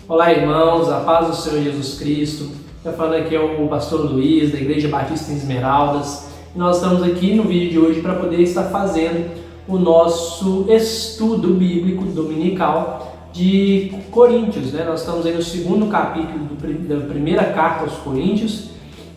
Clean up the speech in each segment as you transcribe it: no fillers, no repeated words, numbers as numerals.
Olá, irmãos, a paz do Senhor Jesus Cristo. Está falando aqui é o pastor Luiz, da Igreja Batista em Esmeraldas. E nós estamos aqui no vídeo de hoje para poder estar fazendo o nosso estudo bíblico dominical de Coríntios, né? Nós estamos aí no segundo capítulo da primeira carta aos Coríntios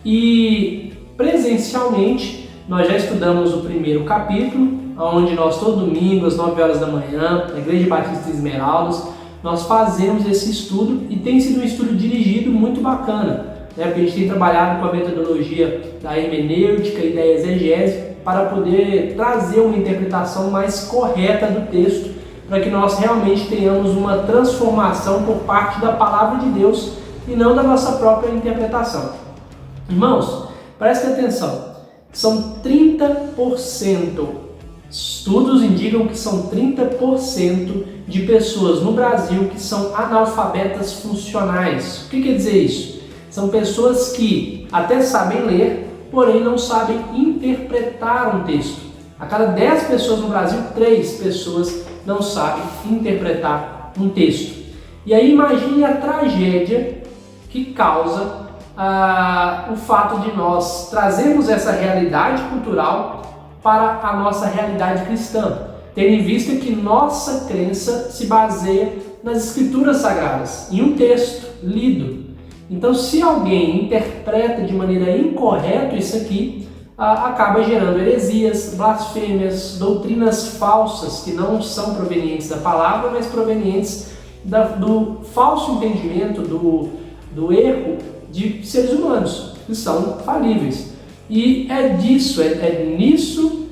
e presencialmente nós já estudamos o primeiro capítulo, onde nós todo domingo às 9 horas da manhã, na Igreja Batista em Esmeraldas, nós fazemos esse estudo e tem sido um estudo dirigido muito bacana, né? Porque a gente tem trabalhado com a metodologia da hermenêutica e da exegese para poder trazer uma interpretação mais correta do texto, para que nós realmente tenhamos uma transformação por parte da palavra de Deus e não da nossa própria interpretação. Irmãos, prestem atenção, são 30%. Estudos indicam que são 30% de pessoas no Brasil que são analfabetas funcionais. O que quer dizer isso? São pessoas que até sabem ler, porém não sabem interpretar um texto. A cada 10 pessoas no Brasil, 3 pessoas não sabem interpretar um texto. E aí imagine a tragédia que causa o fato de nós trazermos essa realidade cultural para a nossa realidade cristã, tendo em vista que nossa crença se baseia nas escrituras sagradas, em um texto lido. Então, se alguém interpreta de maneira incorreta isso aqui, acaba gerando heresias, blasfêmias, doutrinas falsas que não são provenientes da palavra, mas provenientes do falso entendimento, do erro de seres humanos, que são falíveis. E é nisso,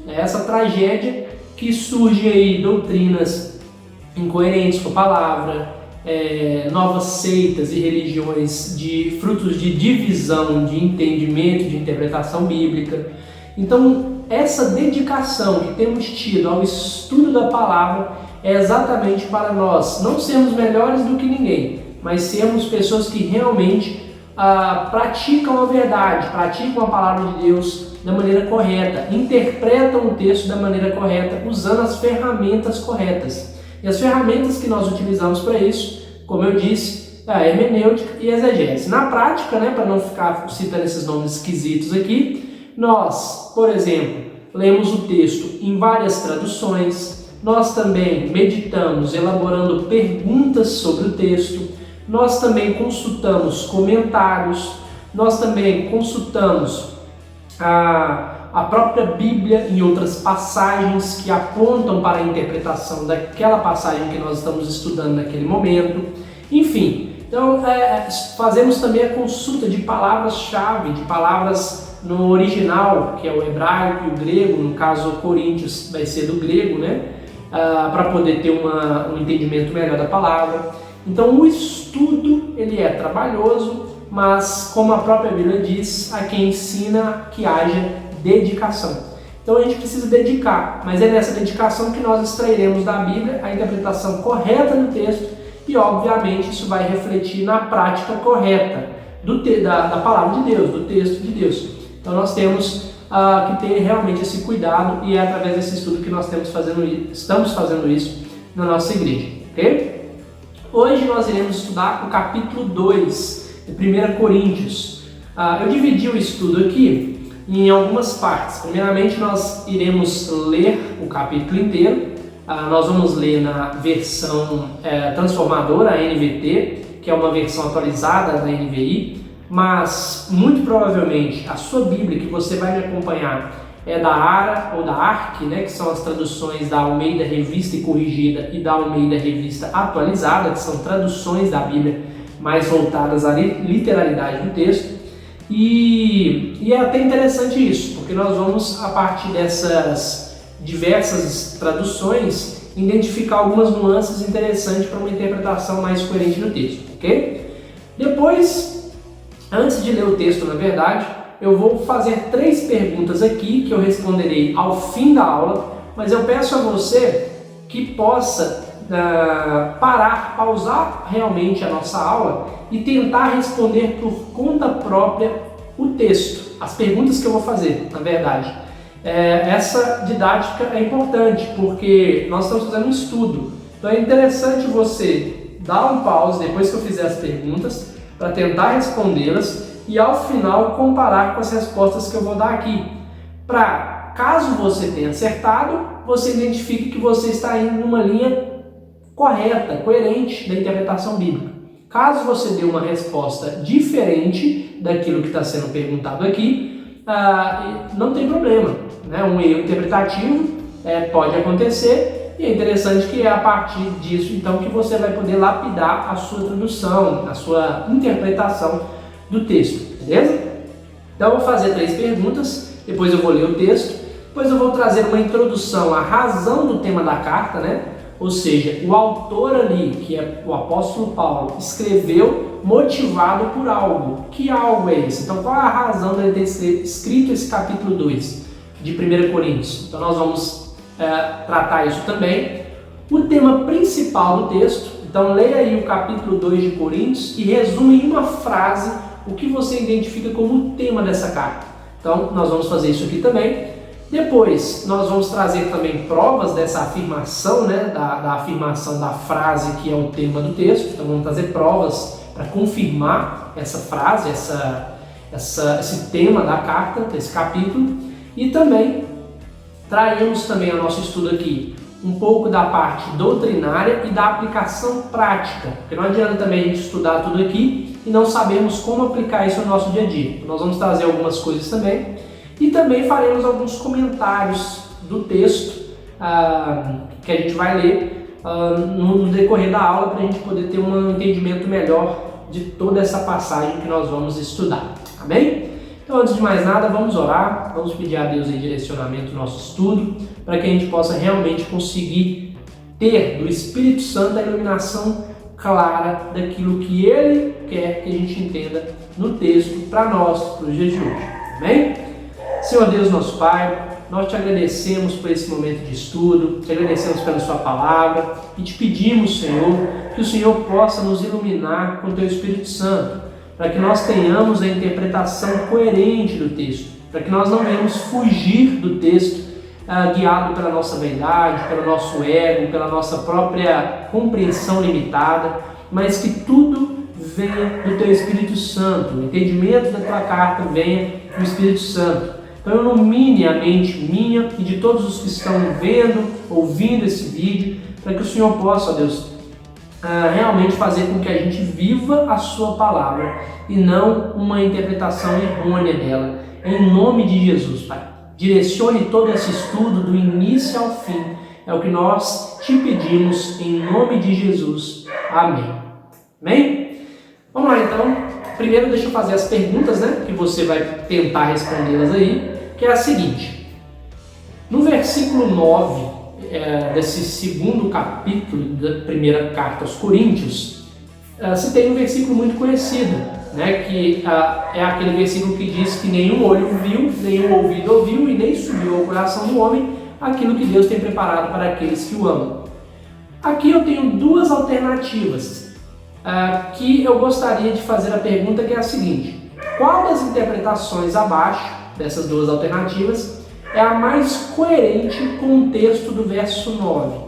essa tragédia, que surge aí doutrinas incoerentes com a palavra, novas seitas e religiões de frutos de divisão, de entendimento, de interpretação bíblica. Então, essa dedicação que temos tido ao estudo da palavra é exatamente para nós não sermos melhores do que ninguém, mas sermos pessoas que realmente praticam a verdade, praticam a palavra de Deus da maneira correta, interpretam o texto da maneira correta, usando as ferramentas corretas. E as ferramentas que nós utilizamos para isso, como eu disse, é a hermenêutica e a exegese. Na prática, né, para não ficar citando esses nomes esquisitos aqui, nós, por exemplo, lemos o texto em várias traduções, nós também meditamos elaborando perguntas sobre o texto, nós também consultamos comentários, nós também consultamos a própria Bíblia em outras passagens que apontam para a interpretação daquela passagem que nós estamos estudando naquele momento. Enfim, então fazemos também a consulta de palavras-chave, de palavras no original, que é o hebraico e o grego, no caso Coríntios vai ser do grego, né? Para poder ter um entendimento melhor da palavra. Então o estudo ele é trabalhoso, mas como a própria Bíblia diz, a quem ensina que haja dedicação. Então a gente precisa dedicar, mas é nessa dedicação que nós extrairemos da Bíblia a interpretação correta do texto e obviamente isso vai refletir na prática correta da palavra de Deus, do texto de Deus. Então nós temos que ter realmente esse cuidado e é através desse estudo que nós estamos fazendo isso na nossa igreja, ok? Hoje nós iremos estudar o capítulo 2 de 1 Coríntios. Eu dividi o estudo aqui em algumas partes. Primeiramente nós iremos ler o capítulo inteiro. Nós vamos ler na versão transformadora, a NVT, que é uma versão atualizada da NVI, mas muito provavelmente a sua Bíblia que você vai me acompanhar é da ARA ou da ARC, né, que são as traduções da Almeida Revista e Corrigida e da Almeida Revista Atualizada, que são traduções da Bíblia mais voltadas à literalidade do texto. E é até interessante isso, porque nós vamos, a partir dessas diversas traduções, identificar algumas nuances interessantes para uma interpretação mais coerente do texto, ok? Depois, antes de ler o texto, na verdade, eu vou fazer 3 perguntas aqui que eu responderei ao fim da aula, mas eu peço a você que possa pausar realmente a nossa aula e tentar responder por conta própria o texto, as perguntas que eu vou fazer, na verdade. Essa didática é importante porque nós estamos fazendo um estudo, então é interessante você dar um pause depois que eu fizer as perguntas para tentar respondê-las e ao final comparar com as respostas que eu vou dar aqui. Para, caso você tenha acertado, você identifique que você está indo numa linha correta, coerente da interpretação bíblica. Caso você dê uma resposta diferente daquilo que está sendo perguntado aqui, não tem problema, né? Um erro interpretativo pode acontecer e é interessante que é a partir disso então que você vai poder lapidar a sua tradução, a sua interpretação do texto, beleza? Então eu vou fazer 3 perguntas, depois eu vou ler o texto, depois eu vou trazer uma introdução à razão do tema da carta, né? Ou seja, o autor ali, que é o apóstolo Paulo, escreveu motivado por algo. Que algo é esse? Então, qual é a razão de ele ter escrito esse capítulo 2 de 1 Coríntios? Então, nós vamos tratar isso também. O tema principal do texto, então leia aí o capítulo 2 de Coríntios e resume em uma frase o que você identifica como o tema dessa carta. Então, nós vamos fazer isso aqui também. Depois, nós vamos trazer também provas dessa afirmação, né, da afirmação da frase que é o tema do texto. Então, vamos trazer provas para confirmar essa frase, esse tema da carta, desse capítulo. E também traremos também ao nosso estudo aqui um pouco da parte doutrinária e da aplicação prática, porque não adianta também a gente estudar tudo aqui e não sabermos como aplicar isso no nosso dia a dia. Então, nós vamos trazer algumas coisas também. E também faremos alguns comentários do texto que a gente vai ler no decorrer da aula para a gente poder ter um entendimento melhor de toda essa passagem que nós vamos estudar. Amém? Então, antes de mais nada, vamos orar, vamos pedir a Deus aí direcionamento no nosso estudo para que a gente possa realmente conseguir ter do Espírito Santo a iluminação clara daquilo que Ele quer que a gente entenda no texto para nós, para os dias de hoje. Amém? Senhor Deus, nosso Pai, nós te agradecemos por esse momento de estudo, te agradecemos pela sua palavra e te pedimos, Senhor, que o Senhor possa nos iluminar com o teu Espírito Santo, para que nós tenhamos a interpretação coerente do texto, para que nós não venhamos fugir do texto guiado pela nossa vaidade, pelo nosso ego, pela nossa própria compreensão limitada, mas que tudo venha do teu Espírito Santo, o entendimento da tua carta venha do Espírito Santo. Então ilumine a mente minha e de todos os que estão vendo, ouvindo esse vídeo, para que o Senhor possa, ó Deus, realmente fazer com que a gente viva a sua palavra e não uma interpretação errônea dela. Em nome de Jesus, Pai. Direcione todo esse estudo do início ao fim. É o que nós te pedimos em nome de Jesus. Amém. Amém? Vamos lá então. Primeiro deixa eu fazer as perguntas, né? Que você vai tentar respondê-las aí. Que é a seguinte. No versículo 9 desse segundo capítulo da primeira carta aos Coríntios, se tem um versículo muito conhecido, né? Que é aquele versículo que diz que nenhum olho viu, nenhum ouvido ouviu e nem subiu ao coração do homem aquilo que Deus tem preparado para aqueles que o amam. Aqui eu tenho 2 alternativas que eu gostaria de fazer a pergunta, que é a seguinte: qual das interpretações abaixo dessas 2 alternativas é a mais coerente com o texto do verso 9?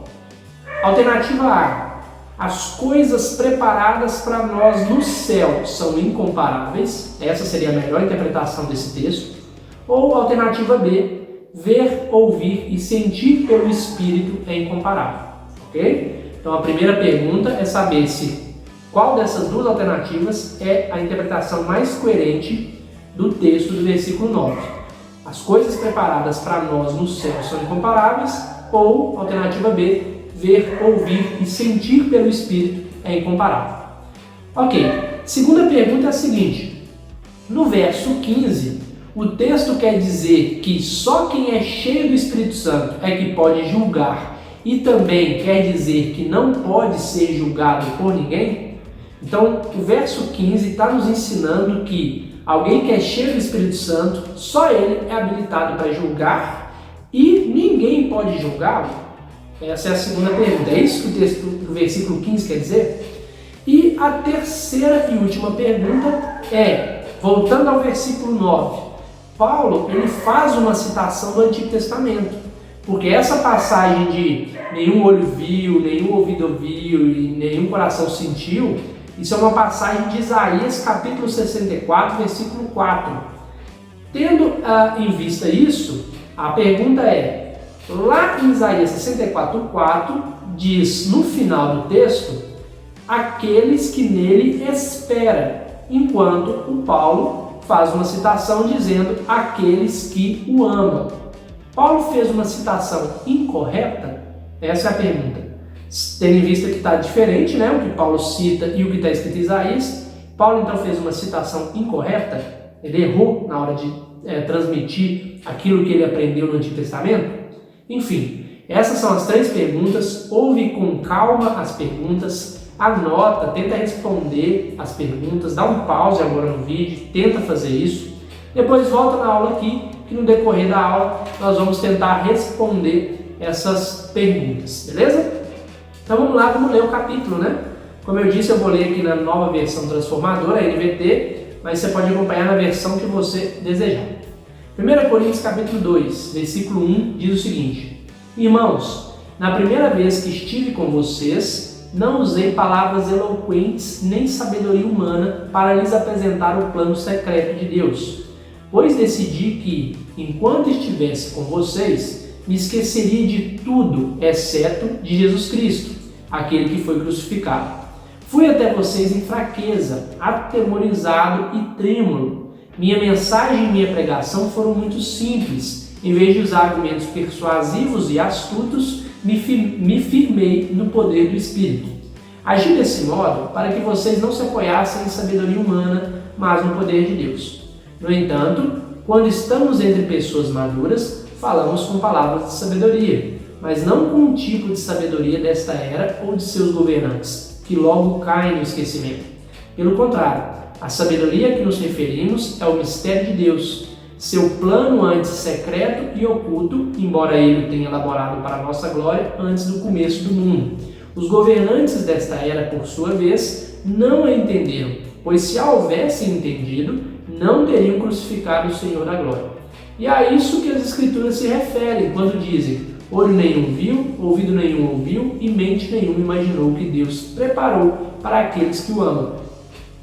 Alternativa A: as coisas preparadas para nós no céu são incomparáveis. Essa seria a melhor interpretação desse texto. Ou alternativa B: ver, ouvir e sentir pelo Espírito é incomparável. Ok? Então a primeira pergunta é saber qual dessas 2 alternativas é a interpretação mais coerente do texto do versículo 9. As coisas preparadas para nós no céu são incomparáveis, ou alternativa B: ver, ouvir e sentir pelo Espírito é incomparável. Ok, segunda pergunta é a seguinte: no verso 15, o texto quer dizer que só quem é cheio do Espírito Santo é que pode julgar, e também quer dizer que não pode ser julgado por ninguém? Então, o verso 15 está nos ensinando que alguém que é cheio do Espírito Santo, só ele é habilitado para julgar e ninguém pode julgá-lo? Essa é a segunda pergunta. É isso que o texto do versículo 15 quer dizer? E a terceira e última pergunta é, voltando ao versículo 9, Paulo ele faz uma citação do Antigo Testamento. Porque essa passagem de nenhum olho viu, nenhum ouvido ouviu e nenhum coração sentiu, isso é uma passagem de Isaías capítulo 64, versículo 4. Tendo em vista isso, a pergunta é, lá em Isaías 64, 4, diz no final do texto, aqueles que nele esperam, enquanto o Paulo faz uma citação dizendo aqueles que o amam. Paulo fez uma citação incorreta? Essa é a pergunta. Tendo em vista que está diferente, né, o que Paulo cita e o que está escrito em Isaías, Paulo então fez uma citação incorreta? Ele errou na hora de transmitir aquilo que ele aprendeu no Antigo Testamento? Enfim, essas são as 3 perguntas. Ouve com calma as perguntas, anota, tenta responder as perguntas, dá um pause agora no vídeo, tenta fazer isso. Depois volta na aula aqui, que no decorrer da aula nós vamos tentar responder essas perguntas, beleza? Então vamos lá, vamos ler o capítulo, né? Como eu disse, eu vou ler aqui na nova versão transformadora, NVT, mas você pode acompanhar na versão que você desejar. 1 Coríntios capítulo 2, versículo 1 diz o seguinte: Irmãos, na primeira vez que estive com vocês, não usei palavras eloquentes nem sabedoria humana para lhes apresentar o plano secreto de Deus, pois decidi que, enquanto estivesse com vocês, me esqueceria de tudo, exceto de Jesus Cristo, aquele que foi crucificado. Fui até vocês em fraqueza, atemorizado e trêmulo. Minha mensagem e minha pregação foram muito simples. Em vez de usar argumentos persuasivos e astutos, me firmei no poder do Espírito. Agi desse modo para que vocês não se apoiassem em sabedoria humana, mas no poder de Deus. No entanto, quando estamos entre pessoas maduras, falamos com palavras de sabedoria, mas não com um tipo de sabedoria desta era ou de seus governantes, que logo caem no esquecimento. Pelo contrário, a sabedoria a que nos referimos é o mistério de Deus, seu plano antes secreto e oculto, embora ele o tenha elaborado para a nossa glória antes do começo do mundo. Os governantes desta era, por sua vez, não a entenderam, pois se a houvessem entendido, não teriam crucificado o Senhor da glória. E a isso que as Escrituras se referem quando dizem: olho nenhum viu, ouvido nenhum ouviu e mente nenhuma imaginou que Deus preparou para aqueles que o amam.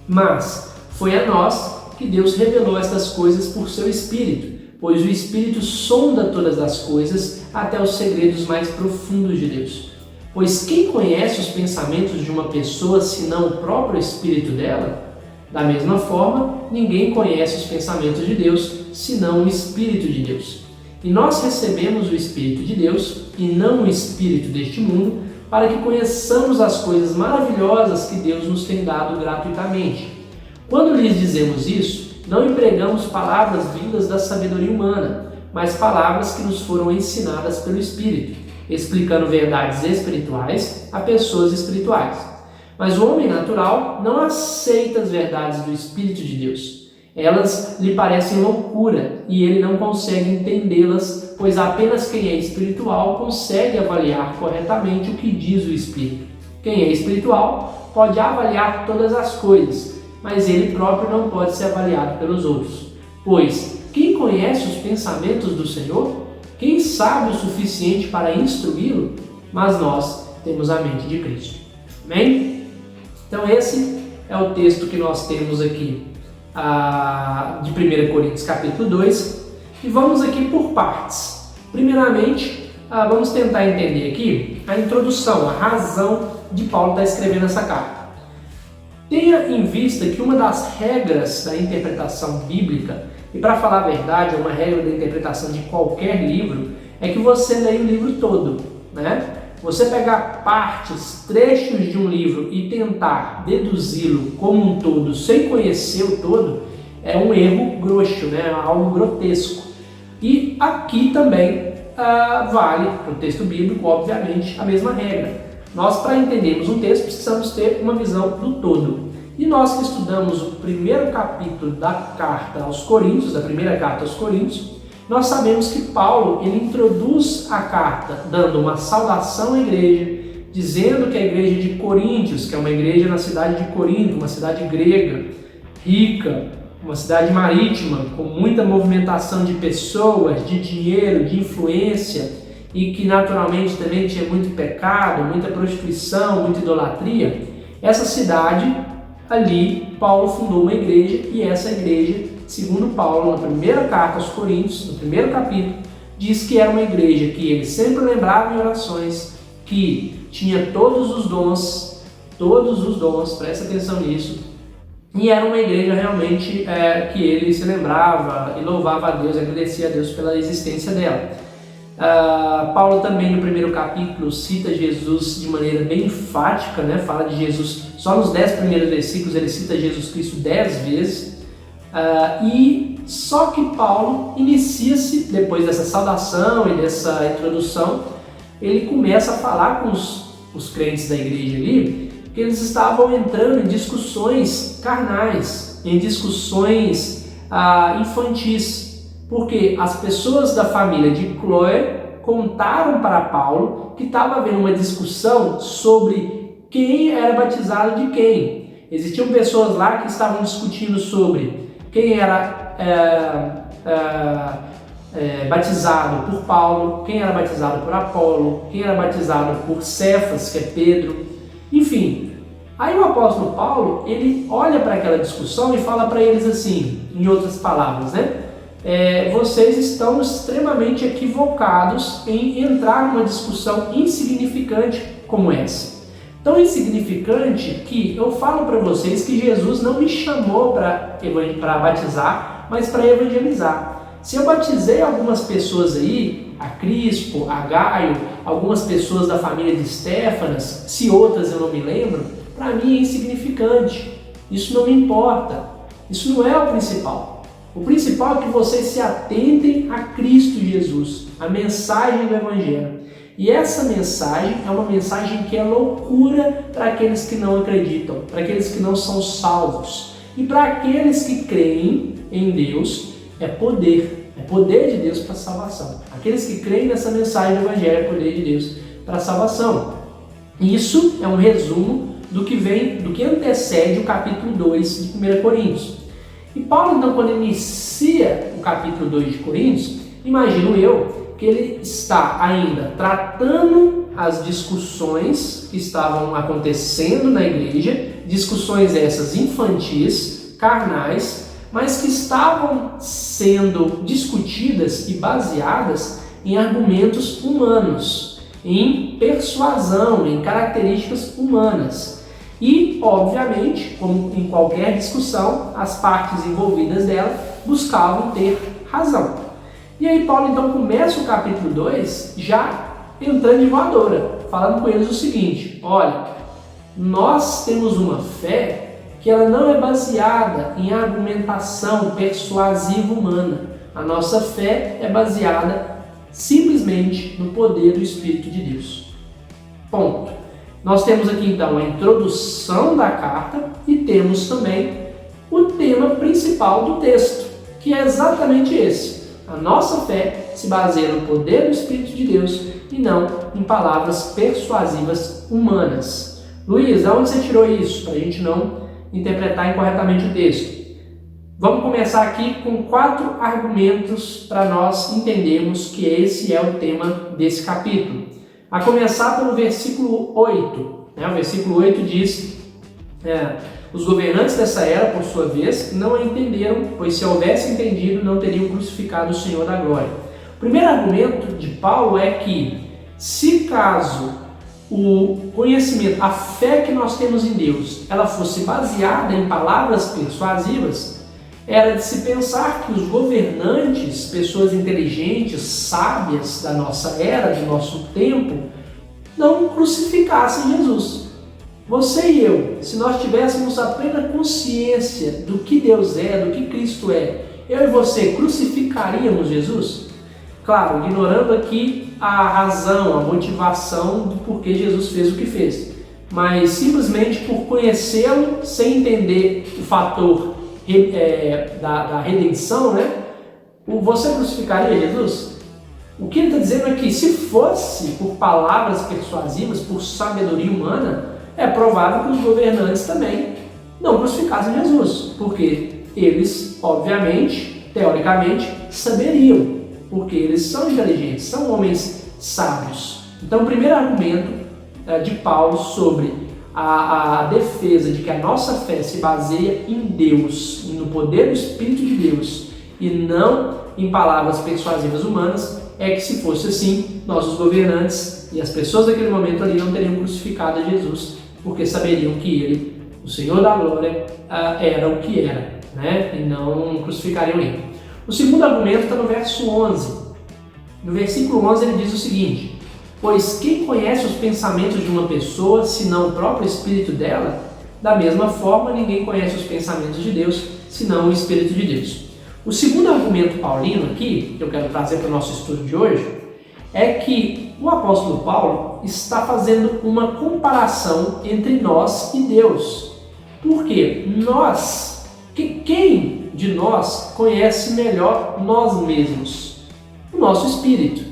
Mas foi a nós que Deus revelou estas coisas por seu Espírito, pois o Espírito sonda todas as coisas, até os segredos mais profundos de Deus. Pois quem conhece os pensamentos de uma pessoa senão o próprio Espírito dela? Da mesma forma, ninguém conhece os pensamentos de Deus, senão o Espírito de Deus. E nós recebemos o Espírito de Deus, e não o Espírito deste mundo, para que conheçamos as coisas maravilhosas que Deus nos tem dado gratuitamente. Quando lhes dizemos isso, não empregamos palavras vindas da sabedoria humana, mas palavras que nos foram ensinadas pelo Espírito, explicando verdades espirituais a pessoas espirituais. Mas o homem natural não aceita as verdades do Espírito de Deus. Elas lhe parecem loucura e ele não consegue entendê-las, pois apenas quem é espiritual consegue avaliar corretamente o que diz o Espírito. Quem é espiritual pode avaliar todas as coisas, mas ele próprio não pode ser avaliado pelos outros. Pois quem conhece os pensamentos do Senhor? Quem sabe o suficiente para instruí-lo? Mas nós temos a mente de Cristo. Amém? Então esse é o texto que nós temos aqui de 1 Coríntios capítulo 2, e vamos aqui por partes. Primeiramente, vamos tentar entender aqui a introdução, a razão de Paulo estar escrevendo essa carta. Tenha em vista que uma das regras da interpretação bíblica, e para falar a verdade, é uma regra da interpretação de qualquer livro, é que você leia o livro todo, né? Você pegar partes, trechos de um livro e tentar deduzi-lo como um todo sem conhecer o todo é um erro grosso, né? Algo grotesco. E aqui também vale para o texto bíblico, obviamente, a mesma regra. Nós, para entendermos um texto, precisamos ter uma visão do todo. E nós que estudamos o primeiro capítulo da carta aos Coríntios, da primeira carta aos Coríntios, nós sabemos que Paulo ele introduz a carta dando uma saudação à igreja, dizendo que a igreja de Coríntios, que é uma igreja na cidade de Corinto, uma cidade grega, rica, uma cidade marítima, com muita movimentação de pessoas, de dinheiro, de influência, e que naturalmente também tinha muito pecado, muita prostituição, muita idolatria, essa cidade ali Paulo fundou uma igreja, e essa igreja, segundo Paulo, na primeira carta aos Coríntios, no primeiro capítulo, diz que era uma igreja que ele sempre lembrava em orações, que tinha todos os dons, presta atenção nisso, e era uma igreja realmente que ele se lembrava e louvava a Deus, agradecia a Deus pela existência dela. Paulo também no primeiro capítulo cita Jesus de maneira bem enfática, né? Fala de Jesus, só nos 10 primeiros versículos ele cita Jesus Cristo 10 vezes, e só que Paulo inicia-se, depois dessa saudação e dessa introdução, ele começa a falar com os crentes da igreja ali, que eles estavam entrando em discussões carnais, em discussões infantis, porque as pessoas da família de Cloé contaram para Paulo que estava havendo uma discussão sobre quem era batizado de quem. Existiam pessoas lá que estavam discutindo sobre quem era batizado por Paulo, quem era batizado por Apolo, quem era batizado por Cefas, que é Pedro, enfim. Aí o apóstolo Paulo, ele olha para aquela discussão e fala para eles assim, em outras palavras, né? Vocês estão extremamente equivocados em entrar numa discussão insignificante como essa. Tão insignificante que eu falo para vocês que Jesus não me chamou para batizar, mas para evangelizar. Se eu batizei algumas pessoas aí, a Crispo, a Gaio, algumas pessoas da família de Estéfanas, se outras eu não me lembro, para mim é insignificante. Isso não me importa. Isso não é o principal. O principal é que vocês se atentem a Cristo Jesus, a mensagem do Evangelho. E essa mensagem é uma mensagem que é loucura para aqueles que não acreditam, para aqueles que não são salvos. E para aqueles que creem em Deus, é poder de Deus para a salvação. Aqueles que creem nessa mensagem do Evangelho, é poder de Deus para a salvação. Isso é um resumo do que antecede o capítulo 2 de 1 Coríntios. E Paulo, então, quando inicia o capítulo 2 de Coríntios, imagino eu que ele está ainda tratando as discussões que estavam acontecendo na igreja, discussões essas infantis, carnais, mas que estavam sendo discutidas e baseadas em argumentos humanos, em persuasão, em características humanas. E, obviamente, como em qualquer discussão, as partes envolvidas dela buscavam ter razão. E aí Paulo então começa o capítulo 2 já entrando de voadora, falando com eles o seguinte: olha, nós temos uma fé que ela não é baseada em argumentação persuasiva humana. A nossa fé é baseada simplesmente no poder do Espírito de Deus. Ponto. Nós temos aqui então a introdução da carta e temos também o tema principal do texto, que é exatamente esse. A nossa fé se baseia no poder do Espírito de Deus e não em palavras persuasivas humanas. Luiz, de onde você tirou isso? Para a gente não interpretar incorretamente o texto. Vamos começar aqui com 4 argumentos para nós entendermos que esse é o tema desse capítulo. A começar pelo versículo 8. O versículo 8 diz: os governantes dessa era, por sua vez, não a entenderam, pois se houvessem entendido, não teriam crucificado o Senhor da glória. O primeiro argumento de Paulo é que, se caso o conhecimento, a fé que nós temos em Deus, ela fosse baseada em palavras persuasivas, era de se pensar que os governantes, pessoas inteligentes, sábias da nossa era, do nosso tempo, não crucificassem Jesus. Você e eu, se nós tivéssemos a plena consciência do que Deus é, do que Cristo é, eu e você crucificaríamos Jesus? Claro, ignorando aqui a razão, a motivação do porquê Jesus fez o que fez. Mas simplesmente por conhecê-lo, sem entender o fator da redenção, né? Você crucificaria Jesus? O que ele está dizendo é que se fosse por palavras persuasivas, por sabedoria humana, é provável que os governantes também não crucificassem Jesus, porque eles, obviamente, teoricamente, saberiam, porque eles são inteligentes, são homens sábios. Então, o primeiro argumento de Paulo sobre a defesa de que a nossa fé se baseia em Deus, no poder do Espírito de Deus, e não em palavras persuasivas humanas, é que se fosse assim, nós, os governantes e as pessoas daquele momento ali não teriam crucificado Jesus, porque saberiam que ele, o Senhor da glória, era o que era, né? E não crucificariam ele. O segundo argumento está no verso 11. No versículo 11 ele diz o seguinte: pois quem conhece os pensamentos de uma pessoa, senão o próprio espírito dela? Da mesma forma, ninguém conhece os pensamentos de Deus, senão o Espírito de Deus. O segundo argumento paulino aqui, que eu quero trazer para o nosso estudo de hoje, é que o apóstolo Paulo está fazendo uma comparação entre nós e Deus. Por quê? Quem de nós conhece melhor nós mesmos? O nosso espírito.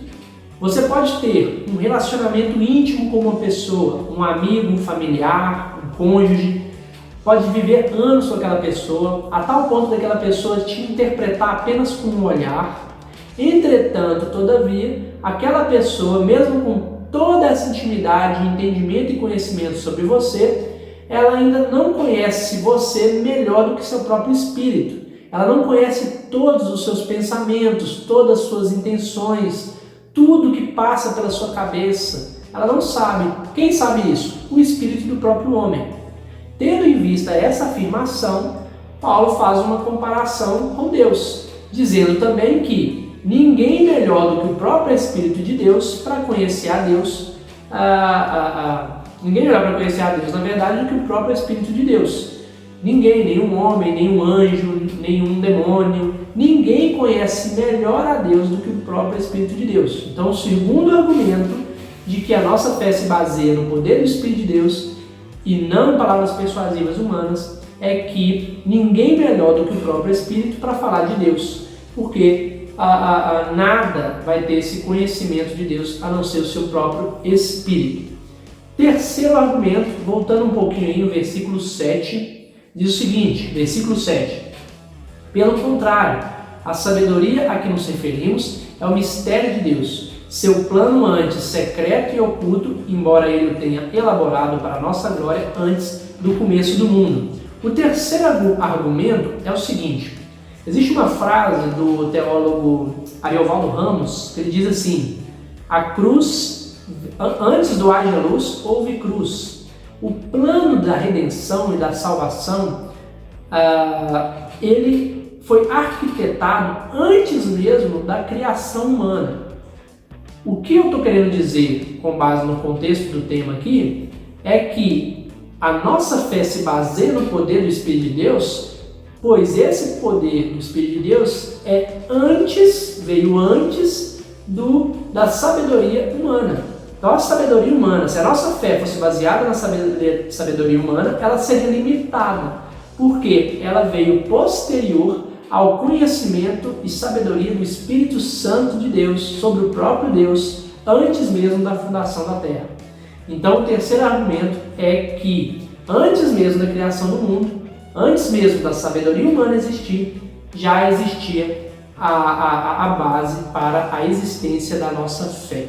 Você pode ter um relacionamento íntimo com uma pessoa, um amigo, um familiar, um cônjuge, pode viver anos com aquela pessoa, a tal ponto daquela pessoa te interpretar apenas com um olhar. Entretanto, todavia, aquela pessoa, mesmo com toda essa intimidade, entendimento e conhecimento sobre você, ela ainda não conhece você melhor do que seu próprio espírito. Ela não conhece todos os seus pensamentos, todas as suas intenções, tudo que passa pela sua cabeça. Ela não sabe. Quem sabe isso? O espírito do próprio homem. Tendo em vista essa afirmação, Paulo faz uma comparação com Deus, dizendo também que ninguém melhor do que o próprio Espírito de Deus para conhecer a Deus. Ninguém melhor para conhecer a Deus, na verdade, do que o próprio Espírito de Deus. Ninguém, nenhum homem, nenhum anjo, nenhum demônio, ninguém conhece melhor a Deus do que o próprio Espírito de Deus. Então, o segundo argumento de que a nossa fé se baseia no poder do Espírito de Deus e não em palavras persuasivas humanas é que ninguém melhor do que o próprio Espírito para falar de Deus, porque nada vai ter esse conhecimento de Deus a não ser o seu próprio Espírito. Terceiro argumento, voltando um pouquinho aí no versículo 7, diz o seguinte, versículo 7: pelo contrário, a sabedoria a que nos referimos é o mistério de Deus, seu plano antes secreto e oculto, embora ele o tenha elaborado para a nossa glória antes do começo do mundo. O terceiro argumento é o seguinte: existe uma frase do teólogo Ariovaldo Ramos que ele diz assim: a cruz, antes do haja luz, houve cruz. O plano da redenção e da salvação, ele foi arquitetado antes mesmo da criação humana. O que eu estou querendo dizer, com base no contexto do tema aqui, é que a nossa fé se baseia no poder do Espírito de Deus, pois esse poder do Espírito de Deus veio antes da sabedoria humana. Então, a sabedoria humana, se a nossa fé fosse baseada na sabedoria humana, ela seria limitada, porque ela veio posterior ao conhecimento e sabedoria do Espírito Santo de Deus sobre o próprio Deus, antes mesmo da fundação da terra. Então, o terceiro argumento é que antes mesmo da criação do mundo, antes mesmo da sabedoria humana existir, já existia a base para a existência da nossa fé.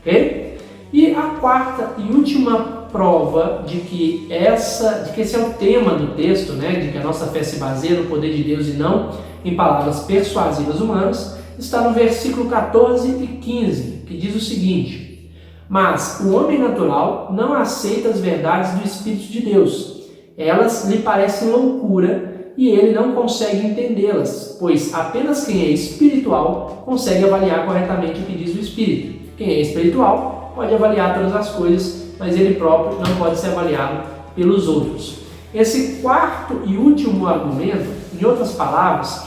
Ok? E a quarta e última prova de que esse é o tema do texto, né, de que a nossa fé se baseia no poder de Deus e não em palavras persuasivas humanas, está no versículo 14 e 15, que diz o seguinte: mas o homem natural não aceita as verdades do Espírito de Deus. Elas lhe parecem loucura e ele não consegue entendê-las, pois apenas quem é espiritual consegue avaliar corretamente o que diz o Espírito. Quem é espiritual pode avaliar todas as coisas, mas ele próprio não pode ser avaliado pelos outros. Esse quarto e último argumento, em outras palavras,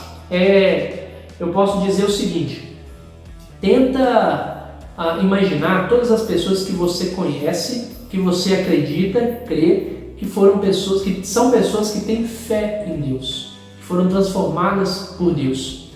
eu posso dizer o seguinte: tenta imaginar todas as pessoas que você conhece, que você acredita, crê, que são pessoas que têm fé em Deus, que foram transformadas por Deus.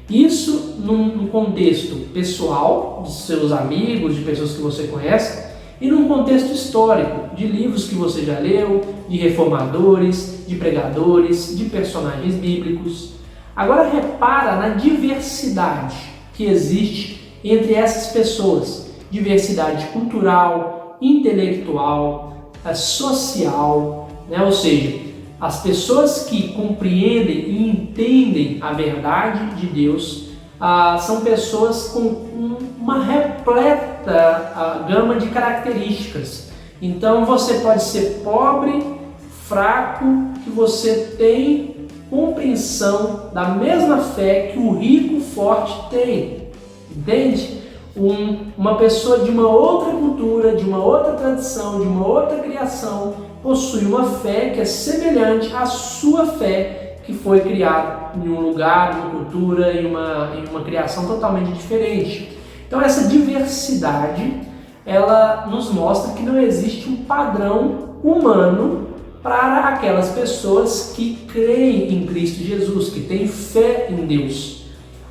Isso num contexto pessoal, de seus amigos, de pessoas que você conhece, e num contexto histórico, de livros que você já leu, de reformadores, de pregadores, de personagens bíblicos. Agora repara na diversidade que existe entre essas pessoas, diversidade cultural, intelectual, social, né? Ou seja, as pessoas que compreendem e entendem a verdade de Deus são pessoas com uma repleta gama de características. Então você pode ser pobre, fraco, que você tem compreensão da mesma fé que o rico forte tem, entende? Uma pessoa de uma outra cultura, de uma outra tradição, de uma outra criação, possui uma fé que é semelhante à sua fé, que foi criada em um lugar, em uma cultura, em uma criação totalmente diferente. Então essa diversidade, ela nos mostra que não existe um padrão humano para aquelas pessoas que creem em Cristo Jesus, que têm fé em Deus.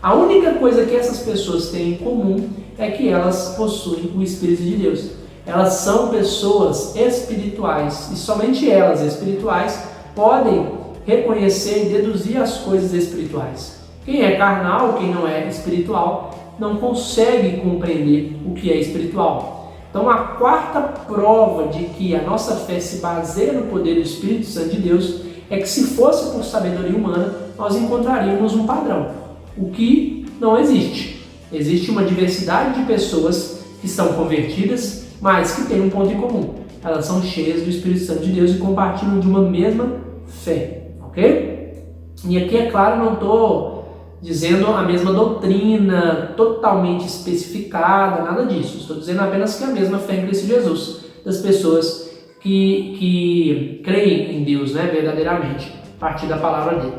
A única coisa que essas pessoas têm em comum é que elas possuem o Espírito de Deus. Elas são pessoas espirituais e somente elas, espirituais, podem reconhecer e deduzir as coisas espirituais. Quem é carnal, quem não é espiritual, não consegue compreender o que é espiritual. Então, a quarta prova de que a nossa fé se baseia no poder do Espírito Santo de Deus é que, se fosse por sabedoria humana, nós encontraríamos um padrão, o que não existe. Existe uma diversidade de pessoas que são convertidas, mas que têm um ponto em comum. Elas são cheias do Espírito Santo de Deus e compartilham de uma mesma fé, ok? E aqui, é claro, não estou dizendo a mesma doutrina totalmente especificada, nada disso. Estou dizendo apenas que é a mesma fé em Cristo Jesus, das pessoas que creem em Deus, né, verdadeiramente, a partir da palavra dele.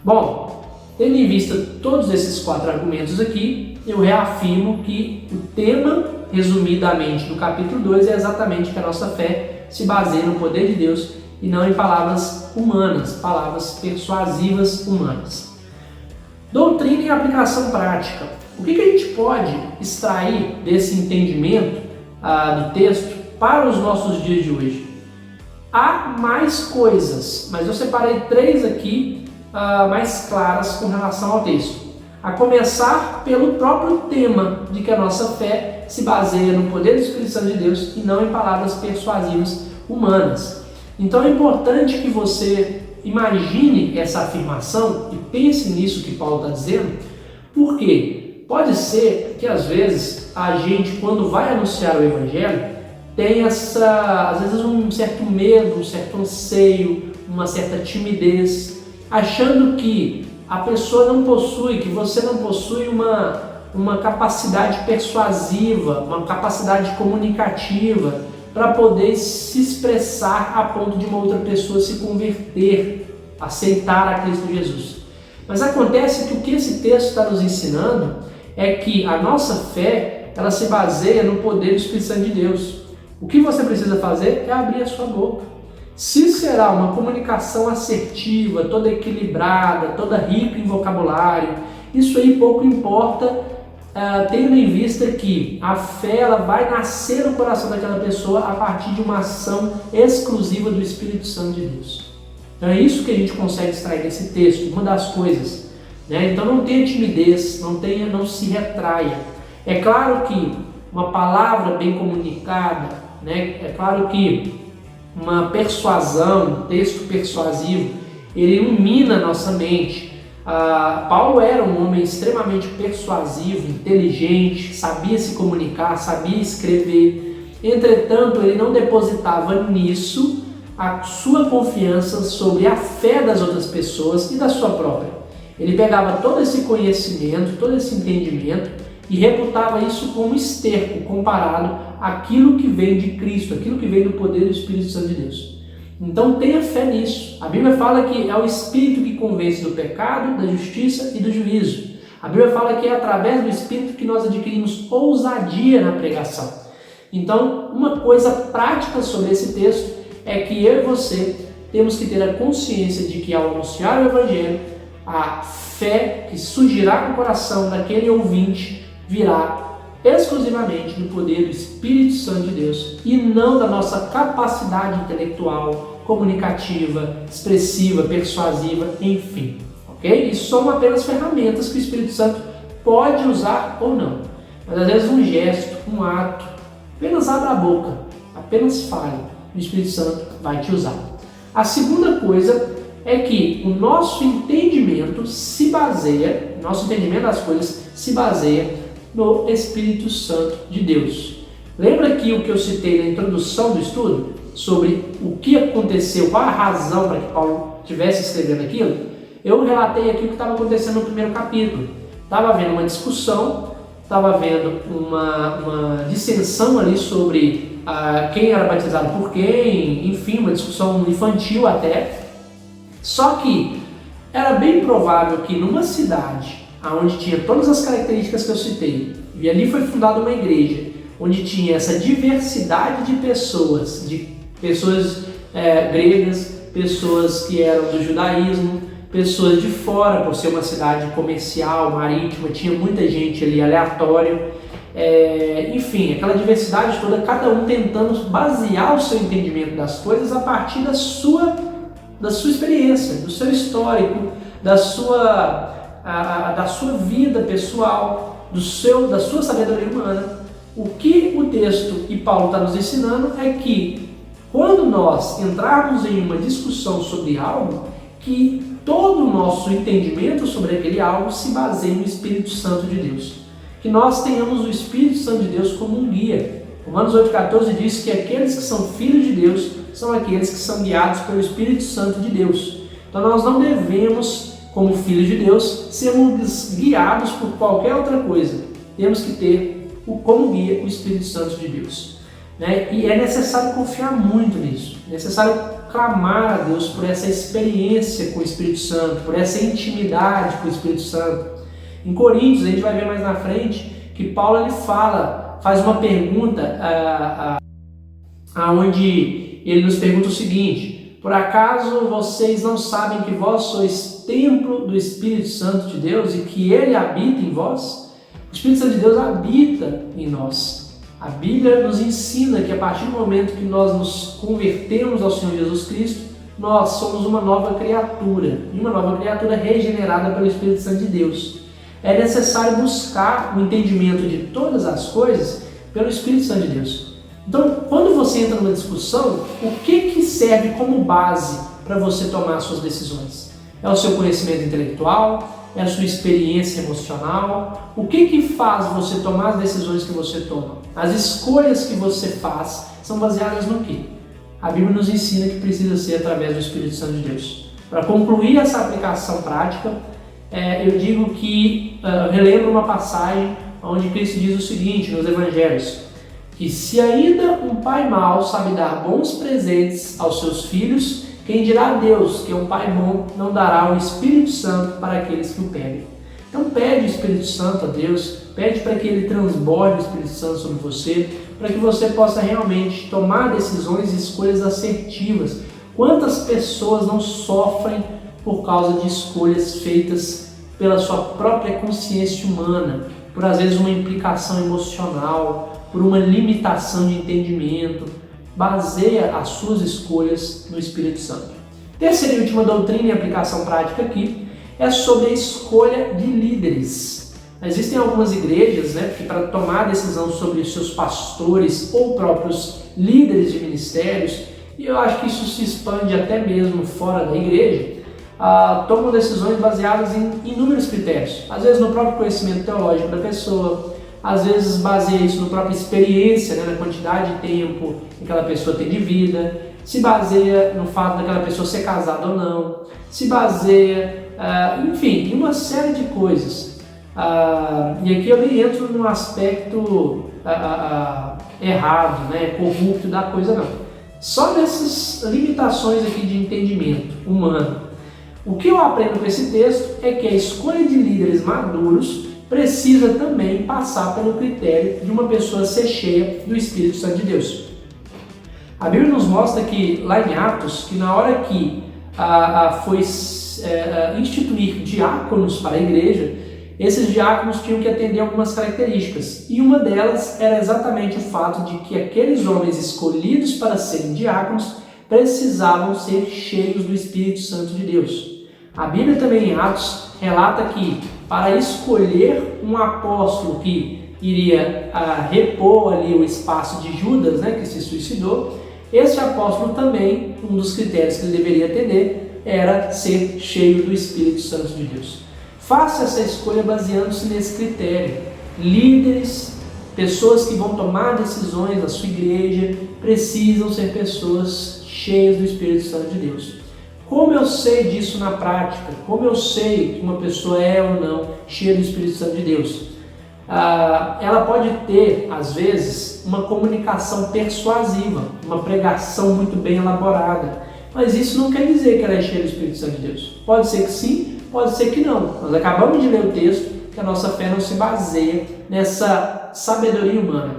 Bom, tendo em vista todos esses 4 argumentos aqui, eu reafirmo que o tema, resumidamente, do capítulo 2 é exatamente que a nossa fé se baseia no poder de Deus e não em palavras humanas, palavras persuasivas humanas. Doutrina e aplicação prática. O que a gente pode extrair desse entendimento do texto para os nossos dias de hoje? Há mais coisas, mas eu separei 3 aqui mais claras com relação ao texto. A começar pelo próprio tema de que a nossa fé se baseia no poder do Espírito Santo de Deus e não em palavras persuasivas humanas. Então é importante que você imagine essa afirmação e pense nisso que Paulo está dizendo, porque pode ser que às vezes a gente, quando vai anunciar o Evangelho, tem às vezes um certo medo, um certo anseio, uma certa timidez, achando que a pessoa não possui, que você não possui uma capacidade persuasiva, uma capacidade comunicativa, para poder se expressar a ponto de uma outra pessoa se converter, aceitar a Cristo Jesus. Mas acontece que o que esse texto está nos ensinando é que a nossa fé, ela se baseia no poder do Espírito Santo de Deus. O que você precisa fazer é abrir a sua boca. Se será uma comunicação assertiva, toda equilibrada, toda rica em vocabulário, isso aí pouco importa, tendo em vista que a fé ela vai nascer no coração daquela pessoa a partir de uma ação exclusiva do Espírito Santo de Deus. Então é isso que a gente consegue extrair desse texto, uma das coisas, né? Então não tenha timidez, não se retraia. É claro que uma palavra bem comunicada, né? É claro que uma persuasão, um texto persuasivo, ele ilumina a nossa mente. Paulo era um homem extremamente persuasivo, inteligente, sabia se comunicar, sabia escrever. Entretanto, ele não depositava nisso a sua confiança sobre a fé das outras pessoas e da sua própria. Ele pegava todo esse conhecimento, todo esse entendimento e reputava isso como esterco comparado àquilo que vem de Cristo, aquilo que vem do poder do Espírito Santo de Deus. Então tenha fé nisso. A Bíblia fala que é o Espírito que convence do pecado, da justiça e do juízo. A Bíblia fala que é através do Espírito que nós adquirimos ousadia na pregação. Então, uma coisa prática sobre esse texto é que eu e você temos que ter a consciência de que ao anunciar o Evangelho, a fé que surgirá no coração daquele ouvinte virá exclusivamente do poder do Espírito Santo de Deus e não da nossa capacidade intelectual, comunicativa, expressiva, persuasiva, enfim, ok? Isso são apenas ferramentas que o Espírito Santo pode usar ou não. Mas às vezes um gesto, um ato, apenas abra a boca, apenas fale, o Espírito Santo vai te usar. A segunda coisa é que o nosso entendimento das coisas se baseia no Espírito Santo de Deus. Lembra aqui o que eu citei na introdução do estudo? Sobre o que aconteceu, qual a razão para que Paulo estivesse escrevendo aquilo? Eu relatei aqui o que estava acontecendo no primeiro capítulo. Estava havendo uma discussão, estava havendo uma dissensão ali sobre quem era batizado por quem, enfim, uma discussão infantil até. Só que era bem provável que numa cidade onde tinha todas as características que eu citei, e ali foi fundada uma igreja, onde tinha essa diversidade de pessoas gregas, pessoas que eram do judaísmo, pessoas de fora, por ser uma cidade comercial, marítima, tinha muita gente ali aleatória, enfim, aquela diversidade toda, cada um tentando basear o seu entendimento das coisas a partir da sua experiência, do seu histórico, da sua vida pessoal, da sua sabedoria humana. O que o texto e Paulo está nos ensinando é que quando nós entrarmos em uma discussão sobre algo, que todo o nosso entendimento sobre aquele algo se baseie no Espírito Santo de Deus. Que nós tenhamos o Espírito Santo de Deus como um guia. Romanos 8,14 diz que aqueles que são filhos de Deus são aqueles que são guiados pelo Espírito Santo de Deus. Então nós não devemos, como filhos de Deus, sermos guiados por qualquer outra coisa. Temos que ter como guia o Espírito Santo de Deus. E é necessário confiar muito nisso. É necessário clamar a Deus por essa experiência com o Espírito Santo, por essa intimidade com o Espírito Santo. Em Coríntios, a gente vai ver mais na frente, que Paulo ele faz uma pergunta onde ele nos pergunta o seguinte: por acaso vocês não sabem que vós sois templo do Espírito Santo de Deus e que ele habita em vós? O Espírito Santo de Deus habita em nós. A Bíblia nos ensina que a partir do momento que nós nos convertemos ao Senhor Jesus Cristo, nós somos uma nova criatura, e uma nova criatura regenerada pelo Espírito Santo de Deus. É necessário buscar o entendimento de todas as coisas pelo Espírito Santo de Deus. Então, quando você entra numa discussão, o que serve como base para você tomar suas decisões? É o seu conhecimento intelectual? É a sua experiência emocional? O que faz você tomar as decisões que você toma? As escolhas que você faz são baseadas no quê? A Bíblia nos ensina que precisa ser através do Espírito Santo de Deus. Para concluir essa aplicação prática, eu digo que relembro uma passagem onde Cristo diz o seguinte nos Evangelhos: que se ainda um pai mau sabe dar bons presentes aos seus filhos, quem dirá a Deus, que é um Pai bom, não dará o Espírito Santo para aqueles que o pedem. Então pede o Espírito Santo a Deus, pede para que Ele transborde o Espírito Santo sobre você, para que você possa realmente tomar decisões e escolhas assertivas. Quantas pessoas não sofrem por causa de escolhas feitas pela sua própria consciência humana, por às vezes uma implicação emocional, por uma limitação de entendimento? Baseia as suas escolhas no Espírito Santo. Terceira e última doutrina e aplicação prática aqui é sobre a escolha de líderes. Existem algumas igrejas que para tomar decisão sobre os seus pastores ou próprios líderes de ministérios, e eu acho que isso se expande até mesmo fora da igreja, tomam decisões baseadas em inúmeros critérios. Às vezes no próprio conhecimento teológico da pessoa, às vezes baseia isso na própria experiência, na quantidade de tempo que aquela pessoa tem de vida, se baseia no fato daquela pessoa ser casada ou não, se baseia, enfim, em uma série de coisas. E aqui eu nem entro num aspecto errado, corrupto da coisa não. Só nessas limitações aqui de entendimento humano. O que eu aprendo com esse texto é que a escolha de líderes maduros precisa também passar pelo critério de uma pessoa ser cheia do Espírito Santo de Deus. A Bíblia nos mostra que, lá em Atos, que na hora que foi instituir diáconos para a igreja, esses diáconos tinham que atender algumas características, e uma delas era exatamente o fato de que aqueles homens escolhidos para serem diáconos precisavam ser cheios do Espírito Santo de Deus. A Bíblia também em Atos relata que para escolher um apóstolo que iria repor ali o espaço de Judas, né, que se suicidou. Este apóstolo também, um dos critérios que ele deveria atender era ser cheio do Espírito Santo de Deus. Faça essa escolha baseando-se nesse critério. Líderes, pessoas que vão tomar decisões na sua igreja, precisam ser pessoas cheias do Espírito Santo de Deus. Como eu sei disso na prática? Como eu sei que uma pessoa é ou não cheia do Espírito Santo de Deus? Ela pode ter, às vezes, uma comunicação persuasiva, uma pregação muito bem elaborada, mas isso não quer dizer que ela é cheia do Espírito Santo de Deus. Pode ser que sim, pode ser que não. Nós acabamos de ler o texto que a nossa fé não se baseia nessa sabedoria humana.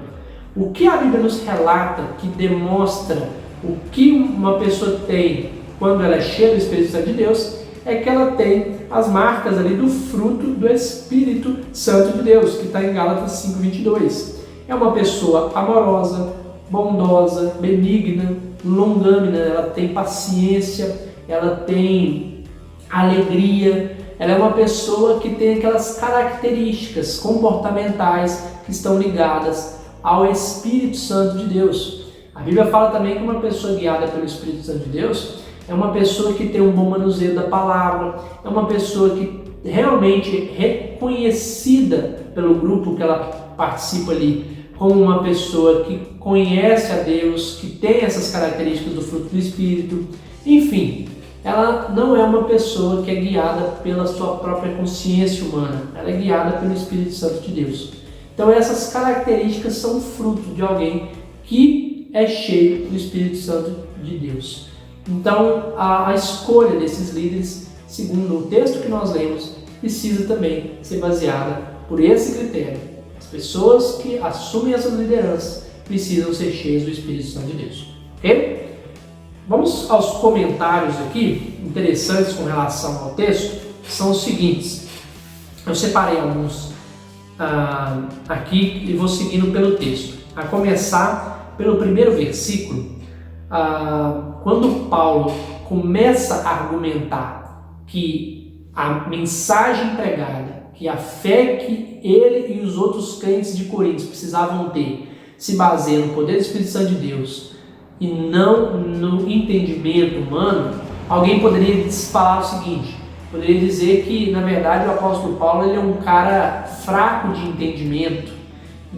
O que a Bíblia nos relata, que demonstra o que uma pessoa tem quando ela é cheia do Espírito Santo de Deus, é que ela tem as marcas ali do fruto do Espírito Santo de Deus, que está em Gálatas 5:22. É uma pessoa amorosa, bondosa, benigna, longânima, ela tem paciência, ela tem alegria, ela é uma pessoa que tem aquelas características comportamentais que estão ligadas ao Espírito Santo de Deus. A Bíblia fala também que uma pessoa guiada pelo Espírito Santo de Deus é uma pessoa que tem um bom manuseio da palavra, é uma pessoa que realmente reconhecida pelo grupo que ela participa ali, como uma pessoa que conhece a Deus, que tem essas características do fruto do Espírito. Enfim, ela não é uma pessoa que é guiada pela sua própria consciência humana, ela é guiada pelo Espírito Santo de Deus. Então essas características são fruto de alguém que é cheio do Espírito Santo de Deus. Então, a escolha desses líderes, segundo o texto que nós lemos, precisa também ser baseada por esse critério. As pessoas que assumem essas lideranças precisam ser cheias do Espírito Santo de Deus. Ok? Vamos aos comentários aqui, interessantes com relação ao texto, que são os seguintes. Eu separei alguns aqui e vou seguindo pelo texto. A começar pelo primeiro versículo. Quando Paulo começa a argumentar que a mensagem pregada, que a fé que ele e os outros crentes de Corinto precisavam ter, se baseia no poder do Espírito Santo de Deus e não no entendimento humano, alguém poderia falar o seguinte, poderia dizer que, na verdade, o apóstolo Paulo ele é um cara fraco de entendimento,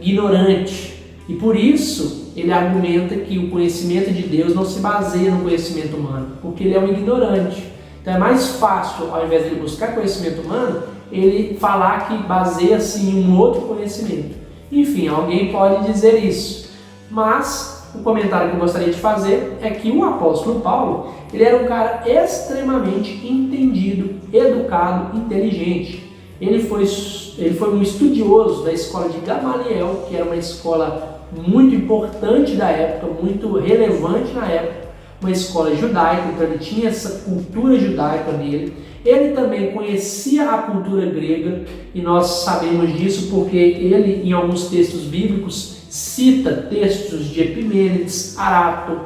ignorante, e por isso ele argumenta que o conhecimento de Deus não se baseia no conhecimento humano, porque ele é um ignorante. Então é mais fácil, ao invés de ele buscar conhecimento humano, ele falar que baseia-se em um outro conhecimento. Enfim, alguém pode dizer isso. Mas o comentário que eu gostaria de fazer é que o apóstolo Paulo, ele era um cara extremamente entendido, educado, inteligente. Ele foi um estudioso da escola de Gamaliel, que era uma escola muito importante da época, muito relevante na época, uma escola judaica, então ele tinha essa cultura judaica nele. Ele também conhecia a cultura grega, e nós sabemos disso porque ele, em alguns textos bíblicos, cita textos de Epimênides, Arato,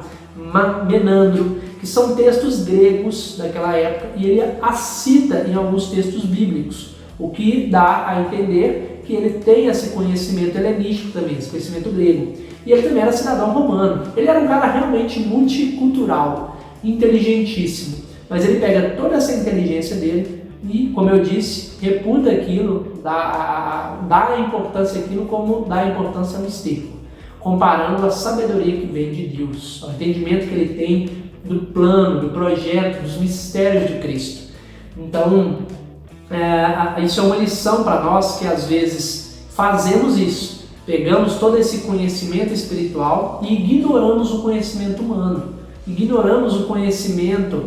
Menandro, que são textos gregos daquela época, e ele as cita em alguns textos bíblicos, o que dá a entender que ele tem esse conhecimento helenístico também, esse conhecimento grego. E ele também era cidadão romano. Ele era um cara realmente multicultural, inteligentíssimo. Mas ele pega toda essa inteligência dele e, como eu disse, reputa aquilo, dá a importância àquilo como dá a importância ao esterco, comparando a sabedoria que vem de Deus, o entendimento que ele tem do plano, do projeto, dos mistérios de Cristo. Então, isso é uma lição para nós que às vezes fazemos isso, pegamos todo esse conhecimento espiritual e ignoramos o conhecimento humano, ignoramos o conhecimento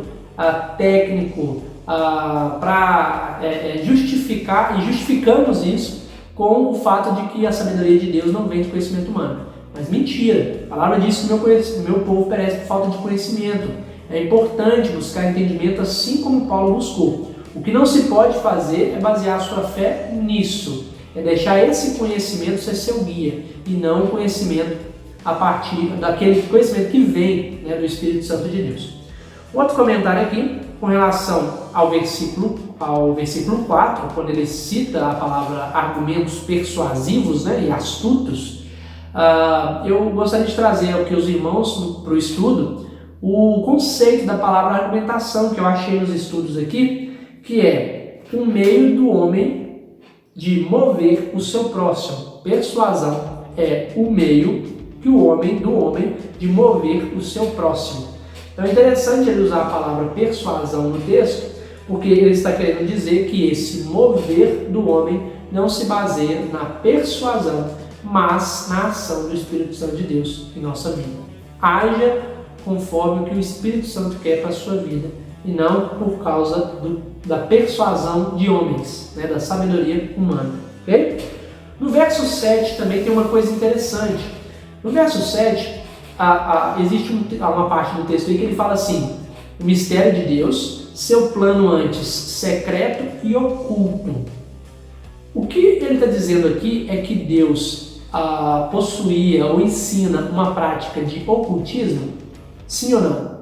técnico para justificar, e justificamos isso com o fato de que a sabedoria de Deus não vem de conhecimento humano. Mas mentira, a palavra diz que meu povo perece por falta de conhecimento. É importante buscar entendimento assim como Paulo buscou. O que não se pode fazer é basear a sua fé nisso, é deixar esse conhecimento ser seu guia e não o conhecimento a partir daquele conhecimento que vem do Espírito Santo de Deus. Outro comentário aqui com relação ao versículo 4, quando ele cita a palavra argumentos persuasivos, né, e astutos, eu gostaria de trazer aqui os irmãos para o estudo o conceito da palavra argumentação, que eu achei nos estudos aqui, que é um meio do homem de mover o seu próximo. Persuasão é o meio do homem de mover o seu próximo. Então é interessante ele usar a palavra persuasão no texto, porque ele está querendo dizer que esse mover do homem não se baseia na persuasão, mas na ação do Espírito Santo de Deus em nossa vida. Haja conforme o que o Espírito Santo quer para a sua vida, e não por causa da persuasão de homens, né, da sabedoria humana. Okay? No verso 7 também tem uma coisa interessante. No verso 7, existe uma parte do texto aí que ele fala assim: o mistério de Deus, seu plano antes secreto e oculto. O que ele está dizendo aqui é que Deus possuía ou ensina uma prática de ocultismo? Sim ou não?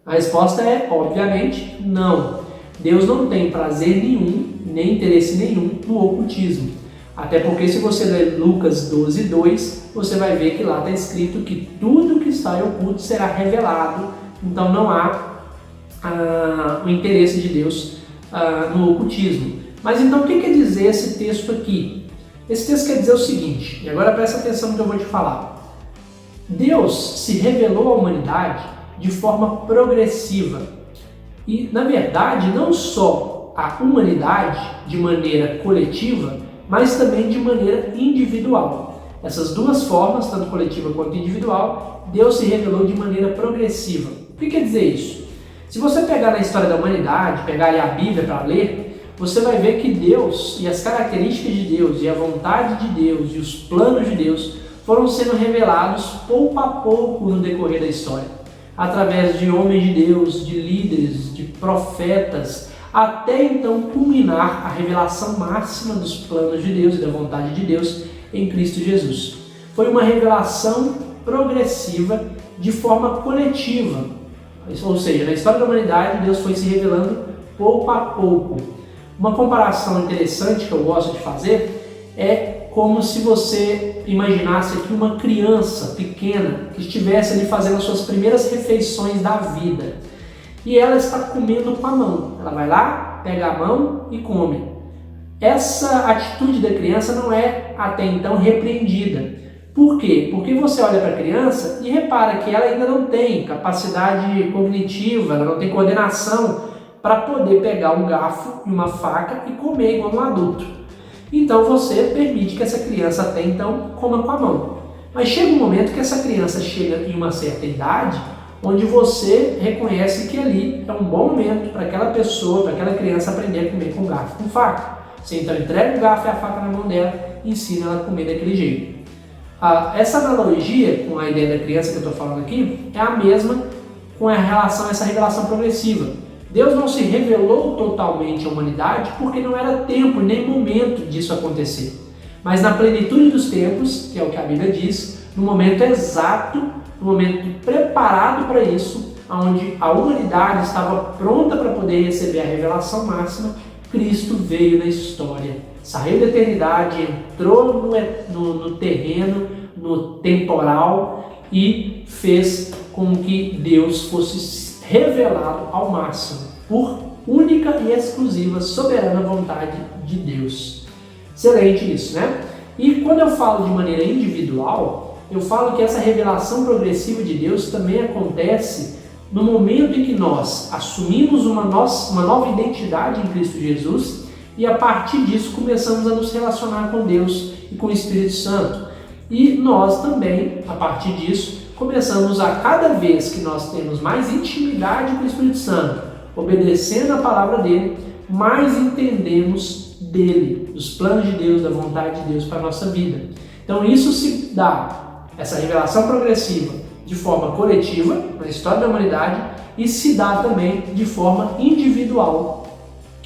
A resposta é, obviamente, não. Deus não tem prazer nenhum, nem interesse nenhum no ocultismo. Até porque se você ler Lucas 12:2, você vai ver que lá está escrito que tudo que está em oculto será revelado. Então não há o interesse de Deus no ocultismo. Mas então o que quer dizer esse texto aqui? Esse texto quer dizer o seguinte, e agora presta atenção no que eu vou te falar. Deus se revelou à humanidade de forma progressiva. E, na verdade, não só a humanidade de maneira coletiva, mas também de maneira individual. Essas duas formas, tanto coletiva quanto individual, Deus se revelou de maneira progressiva. O que quer dizer isso? Se você pegar na história da humanidade, pegar ali a Bíblia para ler, você vai ver que Deus e as características de Deus e a vontade de Deus e os planos de Deus foram sendo revelados pouco a pouco no decorrer da história, através de homens de Deus, de líderes, de profetas, até então culminar a revelação máxima dos planos de Deus e da vontade de Deus em Cristo Jesus. Foi uma revelação progressiva de forma coletiva, ou seja, na história da humanidade Deus foi se revelando pouco a pouco. Uma comparação interessante que eu gosto de fazer é como se você imaginasse aqui uma criança pequena que estivesse ali fazendo as suas primeiras refeições da vida. E ela está comendo com a mão. Ela vai lá, pega a mão e come. Essa atitude da criança não é até então repreendida. Por quê? Porque você olha para a criança e repara que ela ainda não tem capacidade cognitiva, ela não tem coordenação para poder pegar um garfo e uma faca e comer igual um adulto. Então você permite que essa criança até então coma com a mão. Mas chega um momento que essa criança chega em uma certa idade, onde você reconhece que ali é um bom momento para aquela pessoa, para aquela criança aprender a comer com garfo e com faca. Você então entrega o garfo e a faca na mão dela e ensina ela a comer daquele jeito. Essa analogia com a ideia da criança que eu estou falando aqui é a mesma com a relação a essa revelação progressiva. Deus não se revelou totalmente à humanidade porque não era tempo nem momento disso acontecer. Mas na plenitude dos tempos, que é o que a Bíblia diz, no momento exato, no momento preparado para isso, onde a humanidade estava pronta para poder receber a revelação máxima, Cristo veio na história. Saiu da eternidade, entrou no terreno, no temporal e fez com que Deus fosse revelado ao máximo, por única e exclusiva, soberana vontade de Deus. Excelente isso, né? E quando eu falo de maneira individual, eu falo que essa revelação progressiva de Deus também acontece no momento em que nós assumimos uma nova identidade em Cristo Jesus e a partir disso começamos a nos relacionar com Deus e com o Espírito Santo. E nós também, a partir disso, começamos a cada vez que nós temos mais intimidade com o Espírito Santo, obedecendo a palavra dele, mais entendemos dele, dos planos de Deus, da vontade de Deus para a nossa vida. Então isso se dá, essa revelação progressiva, de forma coletiva, na história da humanidade, e se dá também de forma individual,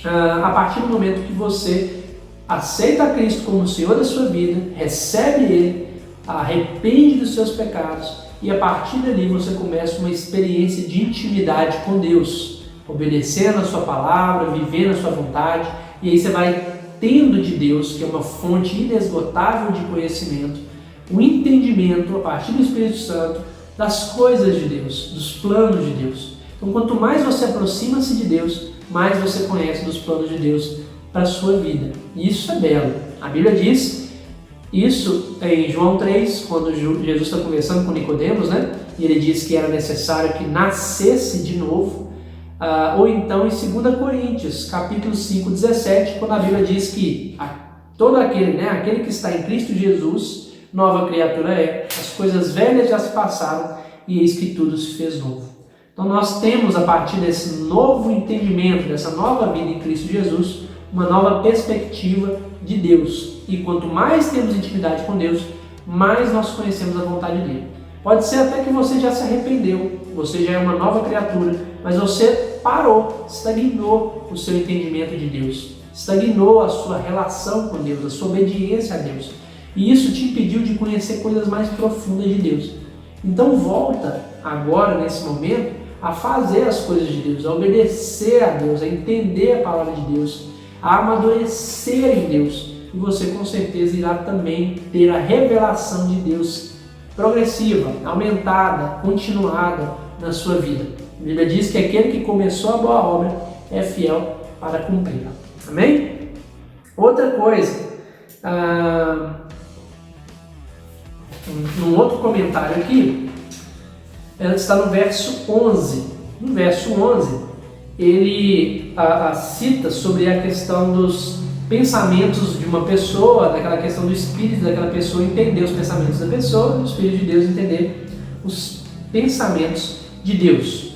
a partir do momento que você aceita Cristo como Senhor da sua vida, recebe Ele, arrepende dos seus pecados, e a partir dali você começa uma experiência de intimidade com Deus. obedecendo a sua palavra, vivendo a sua vontade, e aí você vai tendo de Deus, que é uma fonte inesgotável de conhecimento, o entendimento a partir do Espírito Santo das coisas de Deus, dos planos de Deus. Então, quanto mais você aproxima-se de Deus, mais você conhece dos planos de Deus para a sua vida. E isso é belo. A Bíblia diz isso em João 3, quando Jesus está conversando com Nicodemos, né? E ele diz que era necessário que nascesse de novo. Ou então em 2 Coríntios, capítulo 5, 17, quando a Bíblia diz que todo aquele que está em Cristo Jesus, nova criatura é, as coisas velhas já se passaram e eis que tudo se fez novo. Então nós temos, a partir desse novo entendimento, dessa nova vida em Cristo Jesus, uma nova perspectiva de Deus. E quanto mais temos intimidade com Deus, mais nós conhecemos a vontade dele. Pode ser até que você já se arrependeu, você já é uma nova criatura, mas você parou, estagnou o seu entendimento de Deus, estagnou a sua relação com Deus, a sua obediência a Deus. E isso te impediu de conhecer coisas mais profundas de Deus. Então volta agora, nesse momento, a fazer as coisas de Deus, a obedecer a Deus, a entender a palavra de Deus, a amadurecer em Deus. E você com certeza irá também ter a revelação de Deus progressiva, aumentada, continuada na sua vida. A Bíblia diz que aquele que começou a boa obra é fiel para cumpri-la. Amém? Outra coisa, num outro comentário aqui, está no verso 11. No verso 11, ele cita sobre a questão dos pensamentos de uma pessoa, daquela questão do espírito daquela pessoa entender os pensamentos da pessoa, o Espírito de Deus entender os pensamentos de Deus.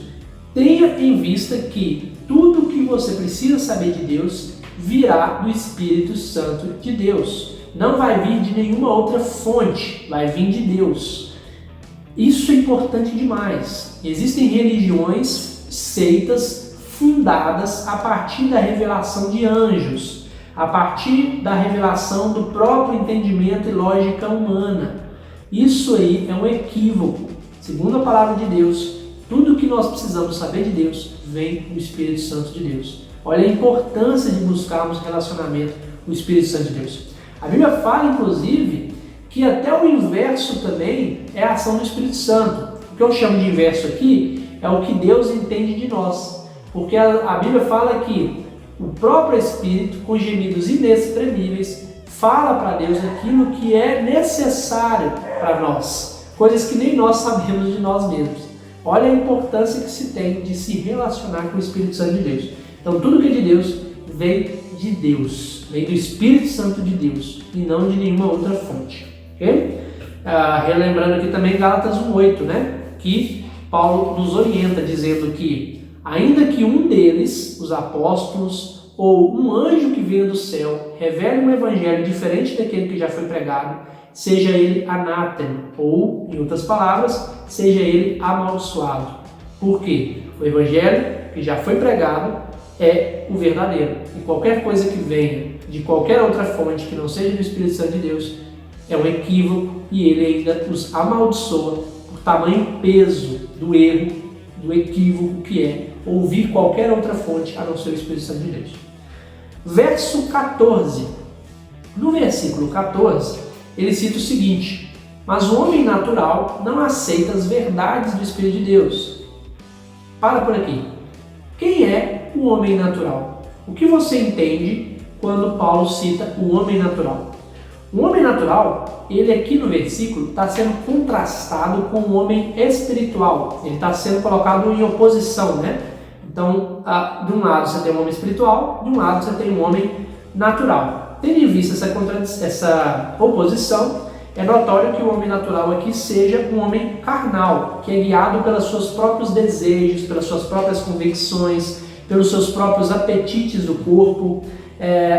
Tenha em vista que tudo o que você precisa saber de Deus virá do Espírito Santo de Deus. Não vai vir de nenhuma outra fonte, vai vir de Deus. Isso é importante demais. Existem religiões, seitas, fundadas a partir da revelação de anjos, a partir da revelação do próprio entendimento e lógica humana. Isso aí é um equívoco. Segundo a palavra de Deus, tudo o que nós precisamos saber de Deus vem do Espírito Santo de Deus. Olha a importância de buscarmos relacionamento com o Espírito Santo de Deus. A Bíblia fala, inclusive, que até o inverso também é a ação do Espírito Santo. O que eu chamo de inverso aqui é o que Deus entende de nós. Porque a Bíblia fala que o próprio Espírito, com gemidos inexprimíveis, fala para Deus aquilo que é necessário para nós, coisas que nem nós sabemos de nós mesmos. Olha a importância que se tem de se relacionar com o Espírito Santo de Deus. Então tudo que é de Deus vem de Deus, vem do Espírito Santo de Deus e não de nenhuma outra fonte. Okay? Relembrando aqui também Gálatas 1:8, né? Que Paulo nos orienta dizendo que ainda que um deles, os apóstolos, ou um anjo que veio do céu, revele um evangelho diferente daquele que já foi pregado, seja ele anátema, ou, em outras palavras, seja ele amaldiçoado. Por quê? O evangelho que já foi pregado é o verdadeiro. E qualquer coisa que venha de qualquer outra fonte que não seja do Espírito Santo de Deus é um equívoco e ele ainda os amaldiçoa por tamanho peso do erro, do equívoco que é ouvir qualquer outra fonte a não ser o Espírito Santo de Deus. Verso 14. No versículo 14, ele cita o seguinte: mas o homem natural não aceita as verdades do Espírito de Deus. Para por aqui. Quem é o homem natural? O que você entende quando Paulo cita o homem natural? O homem natural, ele aqui no versículo está sendo contrastado com o homem espiritual. Ele está sendo colocado em oposição, né? Então, de um lado você tem um homem espiritual, de um lado você tem um homem natural. Tendo em vista essa oposição, é notório que o homem natural aqui seja um homem carnal, que é guiado pelos seus próprios desejos, pelas suas próprias convicções, pelos seus próprios apetites do corpo,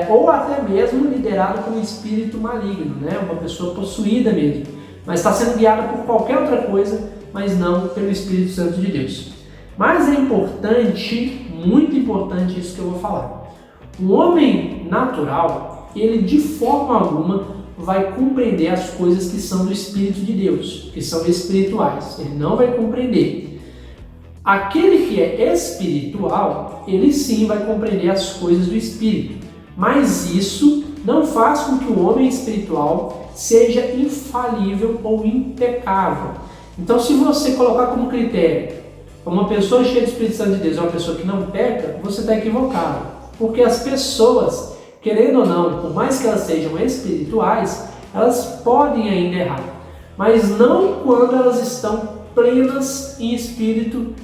ou até mesmo liderado por um espírito maligno, né? Uma pessoa possuída mesmo, mas está sendo guiada por qualquer outra coisa, mas não pelo Espírito Santo de Deus. Mas é importante, muito importante isso que eu vou falar. O homem natural, ele de forma alguma vai compreender as coisas que são do Espírito de Deus, que são espirituais. Ele não vai compreender. Aquele que é espiritual, ele sim vai compreender as coisas do Espírito, mas isso não faz com que o homem espiritual seja infalível ou impecável. Então, se você colocar como critério uma pessoa cheia do Espírito Santo de Deus é uma pessoa que não peca, você está equivocado. Porque as pessoas, querendo ou não, por mais que elas sejam espirituais, elas podem ainda errar. Mas não quando elas estão plenas em espírito,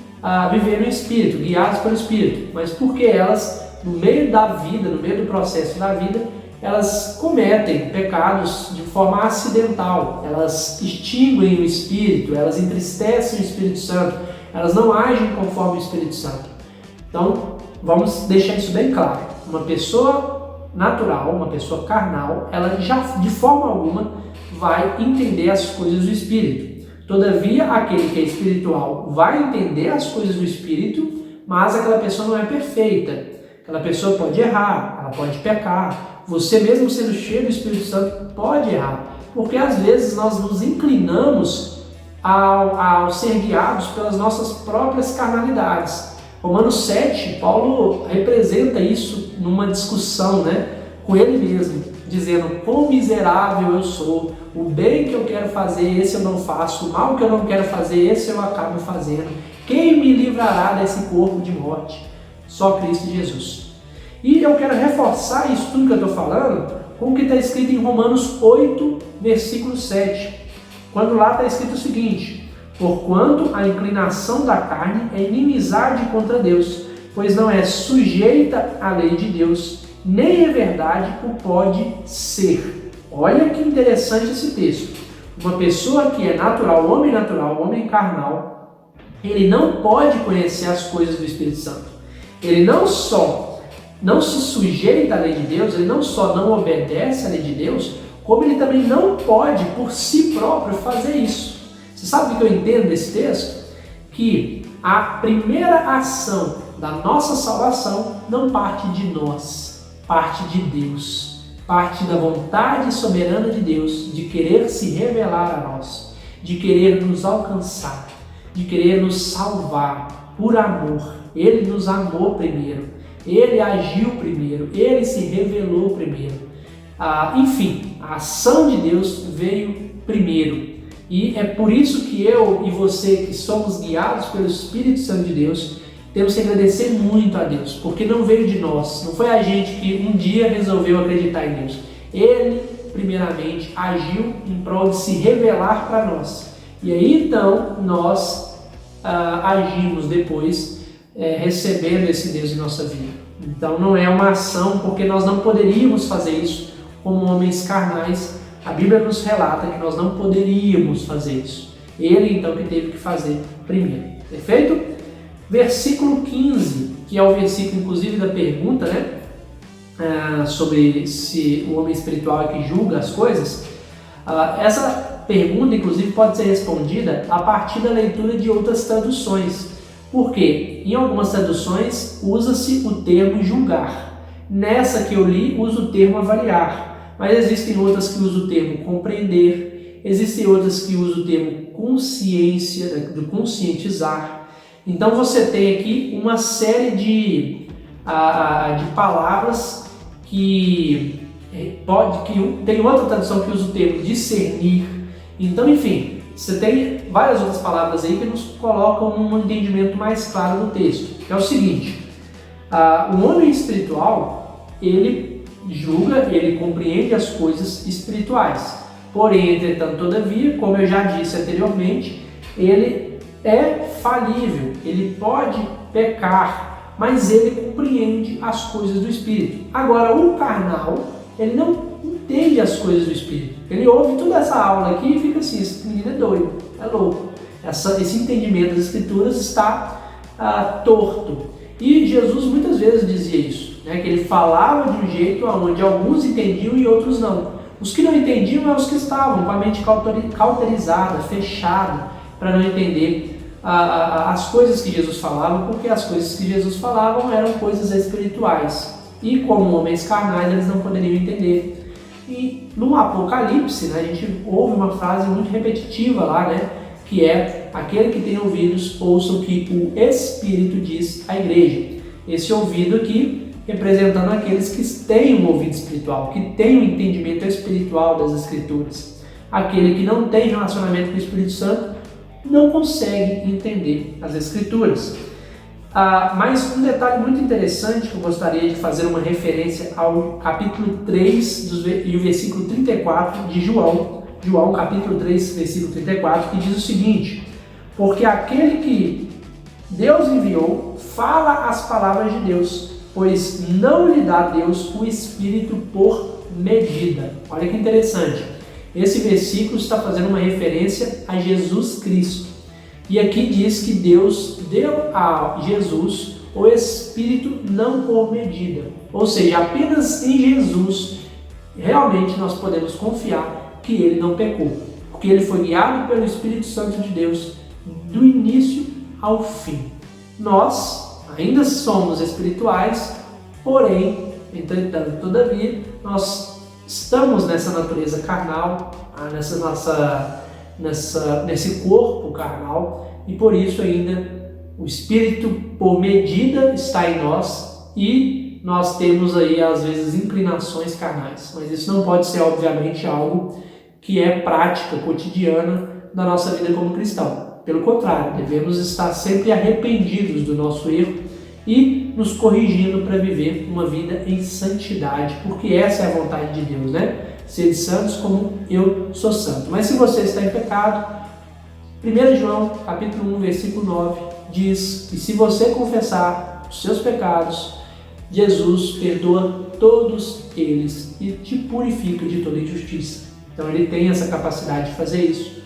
vivendo em espírito, guiadas pelo Espírito. Mas porque elas, no meio da vida, no meio do processo da vida, elas cometem pecados de forma acidental. Elas extinguem o Espírito, elas entristecem o Espírito Santo, elas não agem conforme o Espírito Santo. Então, vamos deixar isso bem claro. Uma pessoa natural, uma pessoa carnal, ela já de forma alguma vai entender as coisas do Espírito. Todavia, aquele que é espiritual vai entender as coisas do Espírito, mas aquela pessoa não é perfeita. Aquela pessoa pode errar, ela pode pecar. Você mesmo sendo cheio do Espírito Santo pode errar. Porque às vezes nós nos inclinamos ao ser guiados pelas nossas próprias carnalidades. Romanos 7, Paulo representa isso numa discussão, com ele mesmo, dizendo: quão miserável eu sou, o bem que eu quero fazer, esse eu não faço, o mal que eu não quero fazer, esse eu acabo fazendo. Quem me livrará desse corpo de morte? Só Cristo Jesus. E eu quero reforçar isso tudo que eu estou falando com o que está escrito em Romanos 8, versículo 7. Quando lá está escrito o seguinte: porquanto a inclinação da carne é inimizade contra Deus, pois não é sujeita à lei de Deus, nem é verdade o pode ser. Olha que interessante esse texto. Uma pessoa que é natural, homem carnal, ele não pode conhecer as coisas do Espírito Santo. Ele não só não se sujeita à lei de Deus, ele não só não obedece à lei de Deus, como ele também não pode, por si próprio, fazer isso. Você sabe o que eu entendo desse texto? Que a primeira ação da nossa salvação não parte de nós, parte de Deus. Parte da vontade soberana de Deus de querer se revelar a nós, de querer nos alcançar, de querer nos salvar por amor. Ele nos amou primeiro, Ele agiu primeiro, Ele se revelou primeiro. Enfim, a ação de Deus veio primeiro. E é por isso que eu e você, que somos guiados pelo Espírito Santo de Deus, temos que agradecer muito a Deus, porque não veio de nós, não foi a gente que um dia resolveu acreditar em Deus. Ele, primeiramente, agiu em prol de se revelar para nós. E aí, então, nós agimos depois, recebendo esse Deus em nossa vida. Então, não é uma ação, porque nós não poderíamos fazer isso como homens carnais. A Bíblia nos relata que nós não poderíamos fazer isso. Ele, então, que teve que fazer primeiro. Perfeito? Versículo 15, que é o versículo, inclusive, da pergunta, sobre se o homem espiritual é que julga as coisas. Essa pergunta, inclusive, pode ser respondida a partir da leitura de outras traduções. Por quê? Em algumas traduções, usa-se o termo julgar. Nessa que eu li, usa o termo avaliar. Mas existem outras que usam o termo compreender. Existem outras que usam o termo consciência, de conscientizar. Então você tem aqui uma série de palavras que tem outra tradução que usa o termo discernir. Então, enfim, você tem várias outras palavras aí que nos colocam num entendimento mais claro do texto. É o seguinte: o homem espiritual, ele julga, ele compreende as coisas espirituais. Porém, entretanto, todavia, como eu já disse anteriormente, ele é falível, ele pode pecar, mas ele compreende as coisas do Espírito. Agora, o carnal, ele não entende as coisas do Espírito. Ele ouve toda essa aula aqui e fica assim: esse menino é doido, é louco. Esse entendimento das Escrituras está torto. E Jesus muitas vezes dizia isso, que ele falava de um jeito onde alguns entendiam e outros não. Os que não entendiam eram os que estavam com a mente cauterizada, fechada, para não entender as coisas que Jesus falava, porque as coisas que Jesus falava eram coisas espirituais. E como homens carnais, eles não poderiam entender. E no Apocalipse, a gente ouve uma frase muito repetitiva lá, que é aquele que tem ouvidos, ouça o que o Espírito diz à igreja. Esse ouvido aqui representando aqueles que têm um ouvido espiritual, que têm um entendimento espiritual das Escrituras. Aquele que não tem relacionamento com o Espírito Santo não consegue entender as Escrituras. Mas um detalhe muito interessante que eu gostaria de fazer uma referência ao capítulo 3 e o versículo 34 de João, capítulo 3, versículo 34, que diz o seguinte: porque aquele que Deus enviou fala as palavras de Deus, pois não lhe dá Deus o Espírito por medida. Olha que interessante. Esse versículo está fazendo uma referência a Jesus Cristo. E aqui diz que Deus deu a Jesus o Espírito não por medida. Ou seja, apenas em Jesus realmente nós podemos confiar que ele não pecou. Porque ele foi guiado pelo Espírito Santo de Deus do início ao fim. Nós ainda somos espirituais, porém, entretanto, todavia, nós estamos nessa natureza carnal, nesse corpo carnal, e por isso ainda o Espírito por medida está em nós e nós temos aí às vezes inclinações carnais, mas isso não pode ser obviamente algo que é prática cotidiana da nossa vida como cristão. Pelo contrário, devemos estar sempre arrependidos do nosso erro e nos corrigindo para viver uma vida em santidade, porque essa é a vontade de Deus, né? Sede santos como eu sou santo. Mas se você está em pecado, 1 João, capítulo 1, versículo 9, diz que se você confessar os seus pecados, Jesus perdoa todos eles e te purifica de toda injustiça. Então ele tem essa capacidade de fazer isso.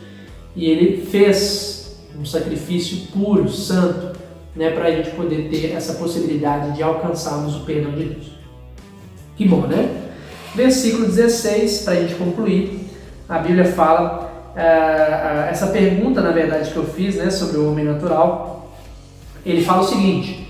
E ele fez um sacrifício puro, santo, né, para a gente poder ter essa possibilidade de alcançarmos o perdão de Deus. Que bom, né? Versículo 16, para a gente concluir, a Bíblia fala, essa pergunta, na verdade, que eu fiz, né, sobre o homem natural, ele fala o seguinte: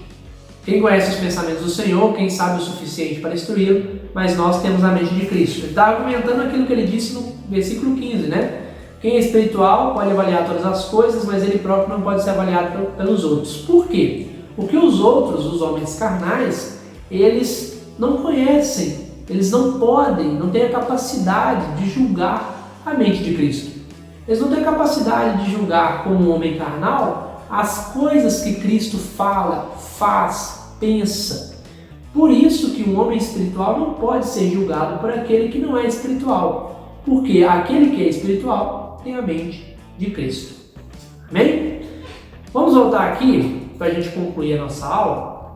quem conhece os pensamentos do Senhor, quem sabe o suficiente para instruí-lo, mas nós temos a mente de Cristo. Ele está argumentando aquilo que ele disse no versículo 15, né? Quem é espiritual pode avaliar todas as coisas, mas ele próprio não pode ser avaliado pelos outros. Por quê? Porque os outros, os homens carnais, eles não conhecem, eles não podem, não têm a capacidade de julgar a mente de Cristo. Eles não têm a capacidade de julgar como um homem carnal as coisas que Cristo fala, faz, pensa. Por isso que um homem espiritual não pode ser julgado por aquele que não é espiritual, porque aquele que é espiritual tem a mente de Cristo. Amém? Vamos voltar aqui para a gente concluir a nossa aula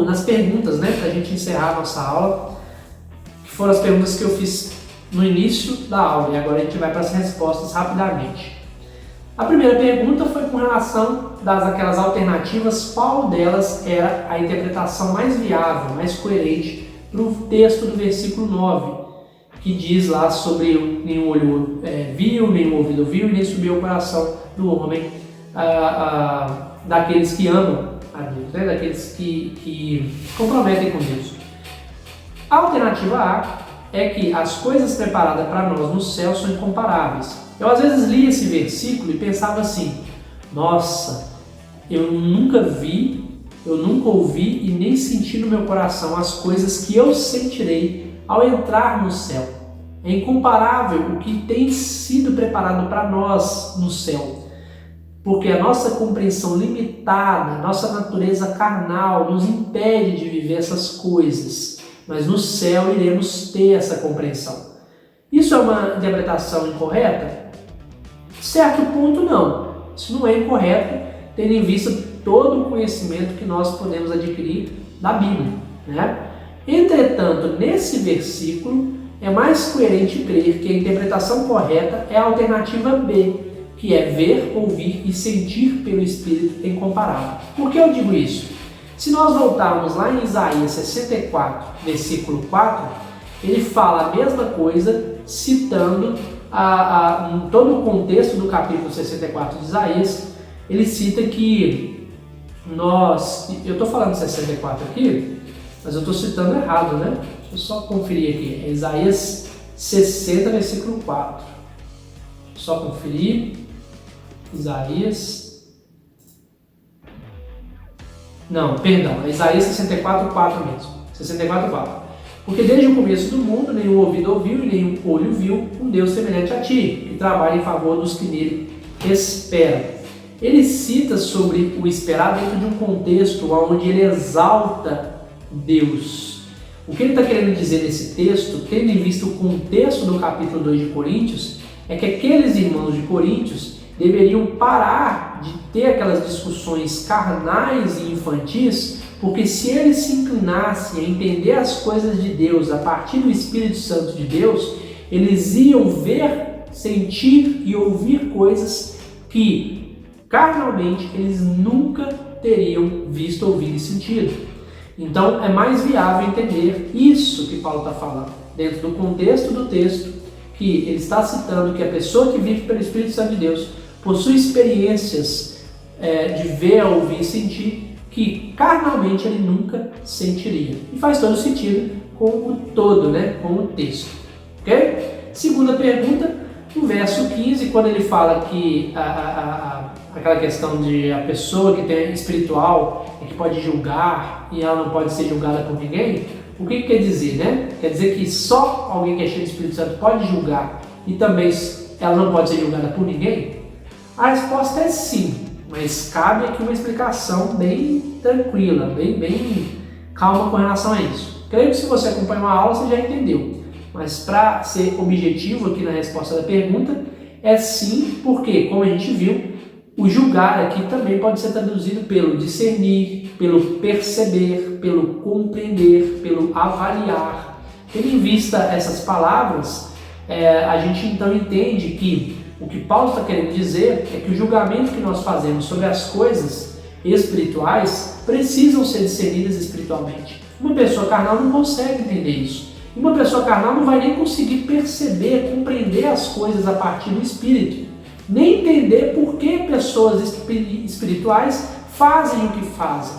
nas perguntas, né? Para a gente encerrar a nossa aula, que foram as perguntas que eu fiz no início da aula, e agora a gente vai para as respostas rapidamente. A primeira pergunta foi com relação daquelas alternativas, qual delas era a interpretação mais viável, mais coerente para o texto do versículo 9, que diz lá sobre nenhum olho viu, nenhum ouvido ouviu e nem subiu ao coração do homem, daqueles que amam a Deus, né? Daqueles que comprometem com Deus. A alternativa A é que as coisas preparadas para nós no céu são incomparáveis. Eu às vezes li esse versículo e pensava assim: nossa, eu nunca vi, eu nunca ouvi e nem senti no meu coração as coisas que eu sentirei ao entrar no céu. É incomparável o que tem sido preparado para nós no céu, porque a nossa compreensão limitada, a nossa natureza carnal nos impede de viver essas coisas, mas no céu iremos ter essa compreensão. Isso é uma interpretação incorreta? Certo ponto não. Isso não é incorreto, tendo em vista todo o conhecimento que nós podemos adquirir da Bíblia, né? Entretanto, nesse versículo, é mais coerente crer que a interpretação correta é a alternativa B, que é ver, ouvir e sentir pelo Espírito incomparável. Por que eu digo isso? Se nós voltarmos lá em Isaías 64, versículo 4, ele fala a mesma coisa, citando em todo o contexto do capítulo 64 de Isaías. Ele cita que eu estou falando 64 aqui, mas eu estou citando errado, né? Deixa eu só conferir aqui. É Isaías 60, versículo 4. Só conferir. Isaías 64:4 mesmo. 64:4. Porque desde o começo do mundo, nenhum ouvido ouviu e nenhum olho viu um Deus semelhante a ti, que trabalha em favor dos que nele esperam. Ele cita sobre o esperar dentro de um contexto onde ele exalta Deus. O que ele está querendo dizer nesse texto, tendo em vista o contexto do capítulo 2 de Coríntios, é que aqueles irmãos de Coríntios deveriam parar de ter aquelas discussões carnais e infantis, porque se eles se inclinassem a entender as coisas de Deus a partir do Espírito Santo de Deus, eles iam ver, sentir e ouvir coisas que carnalmente eles nunca teriam visto, ouvido e sentido. Então é mais viável entender isso que Paulo está falando, dentro do contexto do texto, que ele está citando que a pessoa que vive pelo Espírito Santo de Deus possui experiências de ver, ouvir e sentir que carnalmente ele nunca sentiria. E faz todo sentido com o todo, com o texto. Ok? Segunda pergunta, no verso 15, quando ele fala que aquela questão de a pessoa que tem espiritual é que pode julgar e ela não pode ser julgada por ninguém, o que quer dizer, Quer dizer que só alguém que é cheio do Espírito Santo pode julgar e também ela não pode ser julgada por ninguém? A resposta é sim, mas cabe aqui uma explicação bem tranquila, bem calma com relação a isso. Creio que se você acompanha uma aula você já entendeu, mas para ser objetivo aqui na resposta da pergunta, é sim, porque, como a gente viu, o julgar aqui também pode ser traduzido pelo discernir, pelo perceber, pelo compreender, pelo avaliar. Tendo em vista essas palavras, a gente então entende que o que Paulo está querendo dizer é que o julgamento que nós fazemos sobre as coisas espirituais precisam ser discernidas espiritualmente. Uma pessoa carnal não consegue entender isso. E uma pessoa carnal não vai nem conseguir perceber, compreender as coisas a partir do Espírito. Nem entender por que pessoas espirituais fazem o que fazem.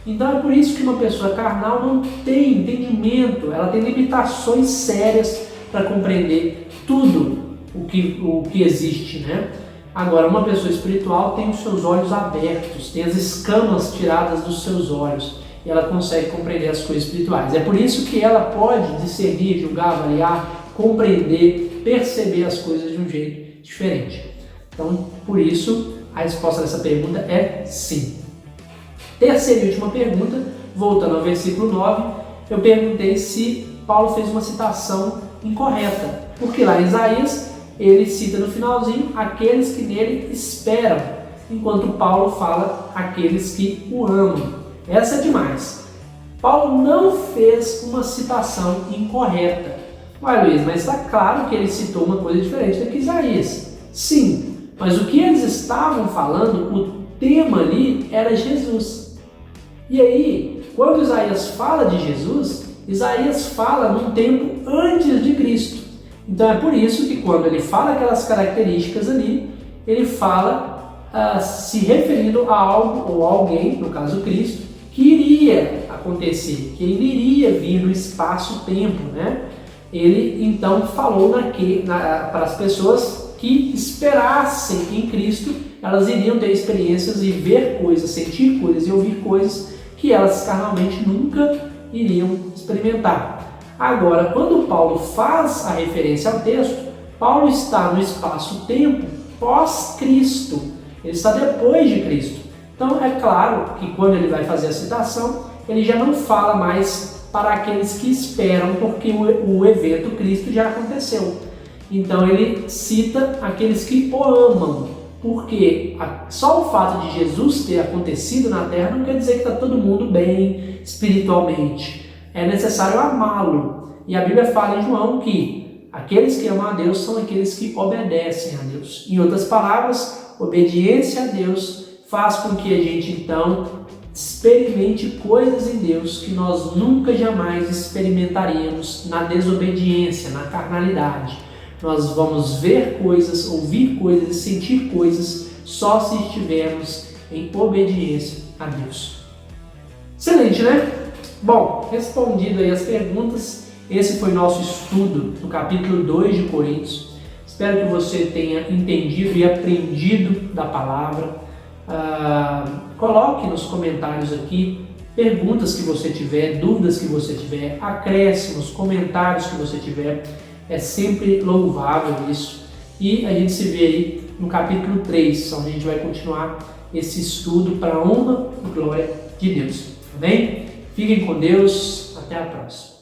Então é por isso que uma pessoa carnal não tem entendimento, ela tem limitações sérias para compreender tudo o que existe, Agora, uma pessoa espiritual tem os seus olhos abertos, tem as escamas tiradas dos seus olhos e ela consegue compreender as coisas espirituais. É por isso que ela pode discernir, julgar, avaliar, compreender, perceber as coisas de um jeito diferente. Então, por isso, a resposta dessa pergunta é sim. Terceira e última pergunta, voltando ao versículo 9, eu perguntei se Paulo fez uma citação incorreta, porque lá em Isaías ele cita no finalzinho aqueles que nele esperam, enquanto Paulo fala aqueles que o amam. Essa é demais. Paulo não fez uma citação incorreta. Ué, Luiz, mas está claro que ele citou uma coisa diferente do que Isaías. Sim, mas o que eles estavam falando, o tema ali era Jesus. E aí, quando Isaías fala de Jesus, Isaías fala num tempo antes de Cristo. Então é por isso que quando ele fala aquelas características ali, ele fala se referindo a algo ou alguém, no caso Cristo, que iria acontecer, que ele iria vir no espaço-tempo, Ele então falou para as pessoas que esperassem em Cristo, elas iriam ter experiências e ver coisas, sentir coisas e ouvir coisas que elas carnalmente nunca iriam experimentar. Agora, quando Paulo faz a referência ao texto, Paulo está no espaço-tempo pós-Cristo, ele está depois de Cristo. Então é claro que quando ele vai fazer a citação, ele já não fala mais para aqueles que esperam, porque o evento Cristo já aconteceu. Então ele cita aqueles que o amam, porque só o fato de Jesus ter acontecido na Terra não quer dizer que está todo mundo bem espiritualmente. É necessário amá-lo. E a Bíblia fala em João que aqueles que amam a Deus são aqueles que obedecem a Deus. Em outras palavras, obediência a Deus faz com que a gente então experimente coisas em Deus que nós nunca jamais experimentaríamos na desobediência, na carnalidade. Nós vamos ver coisas, ouvir coisas, sentir coisas só se estivermos em obediência a Deus. Excelente, Bom, respondido aí as perguntas, esse foi nosso estudo no capítulo 2 de Coríntios. Espero que você tenha entendido e aprendido da palavra. Coloque nos comentários aqui perguntas que você tiver, dúvidas que você tiver, acréscimos, comentários que você tiver. É sempre louvável isso. E a gente se vê aí no capítulo 3, onde a gente vai continuar esse estudo para a honra e glória de Deus. Amém? Fiquem com Deus. Até a próxima.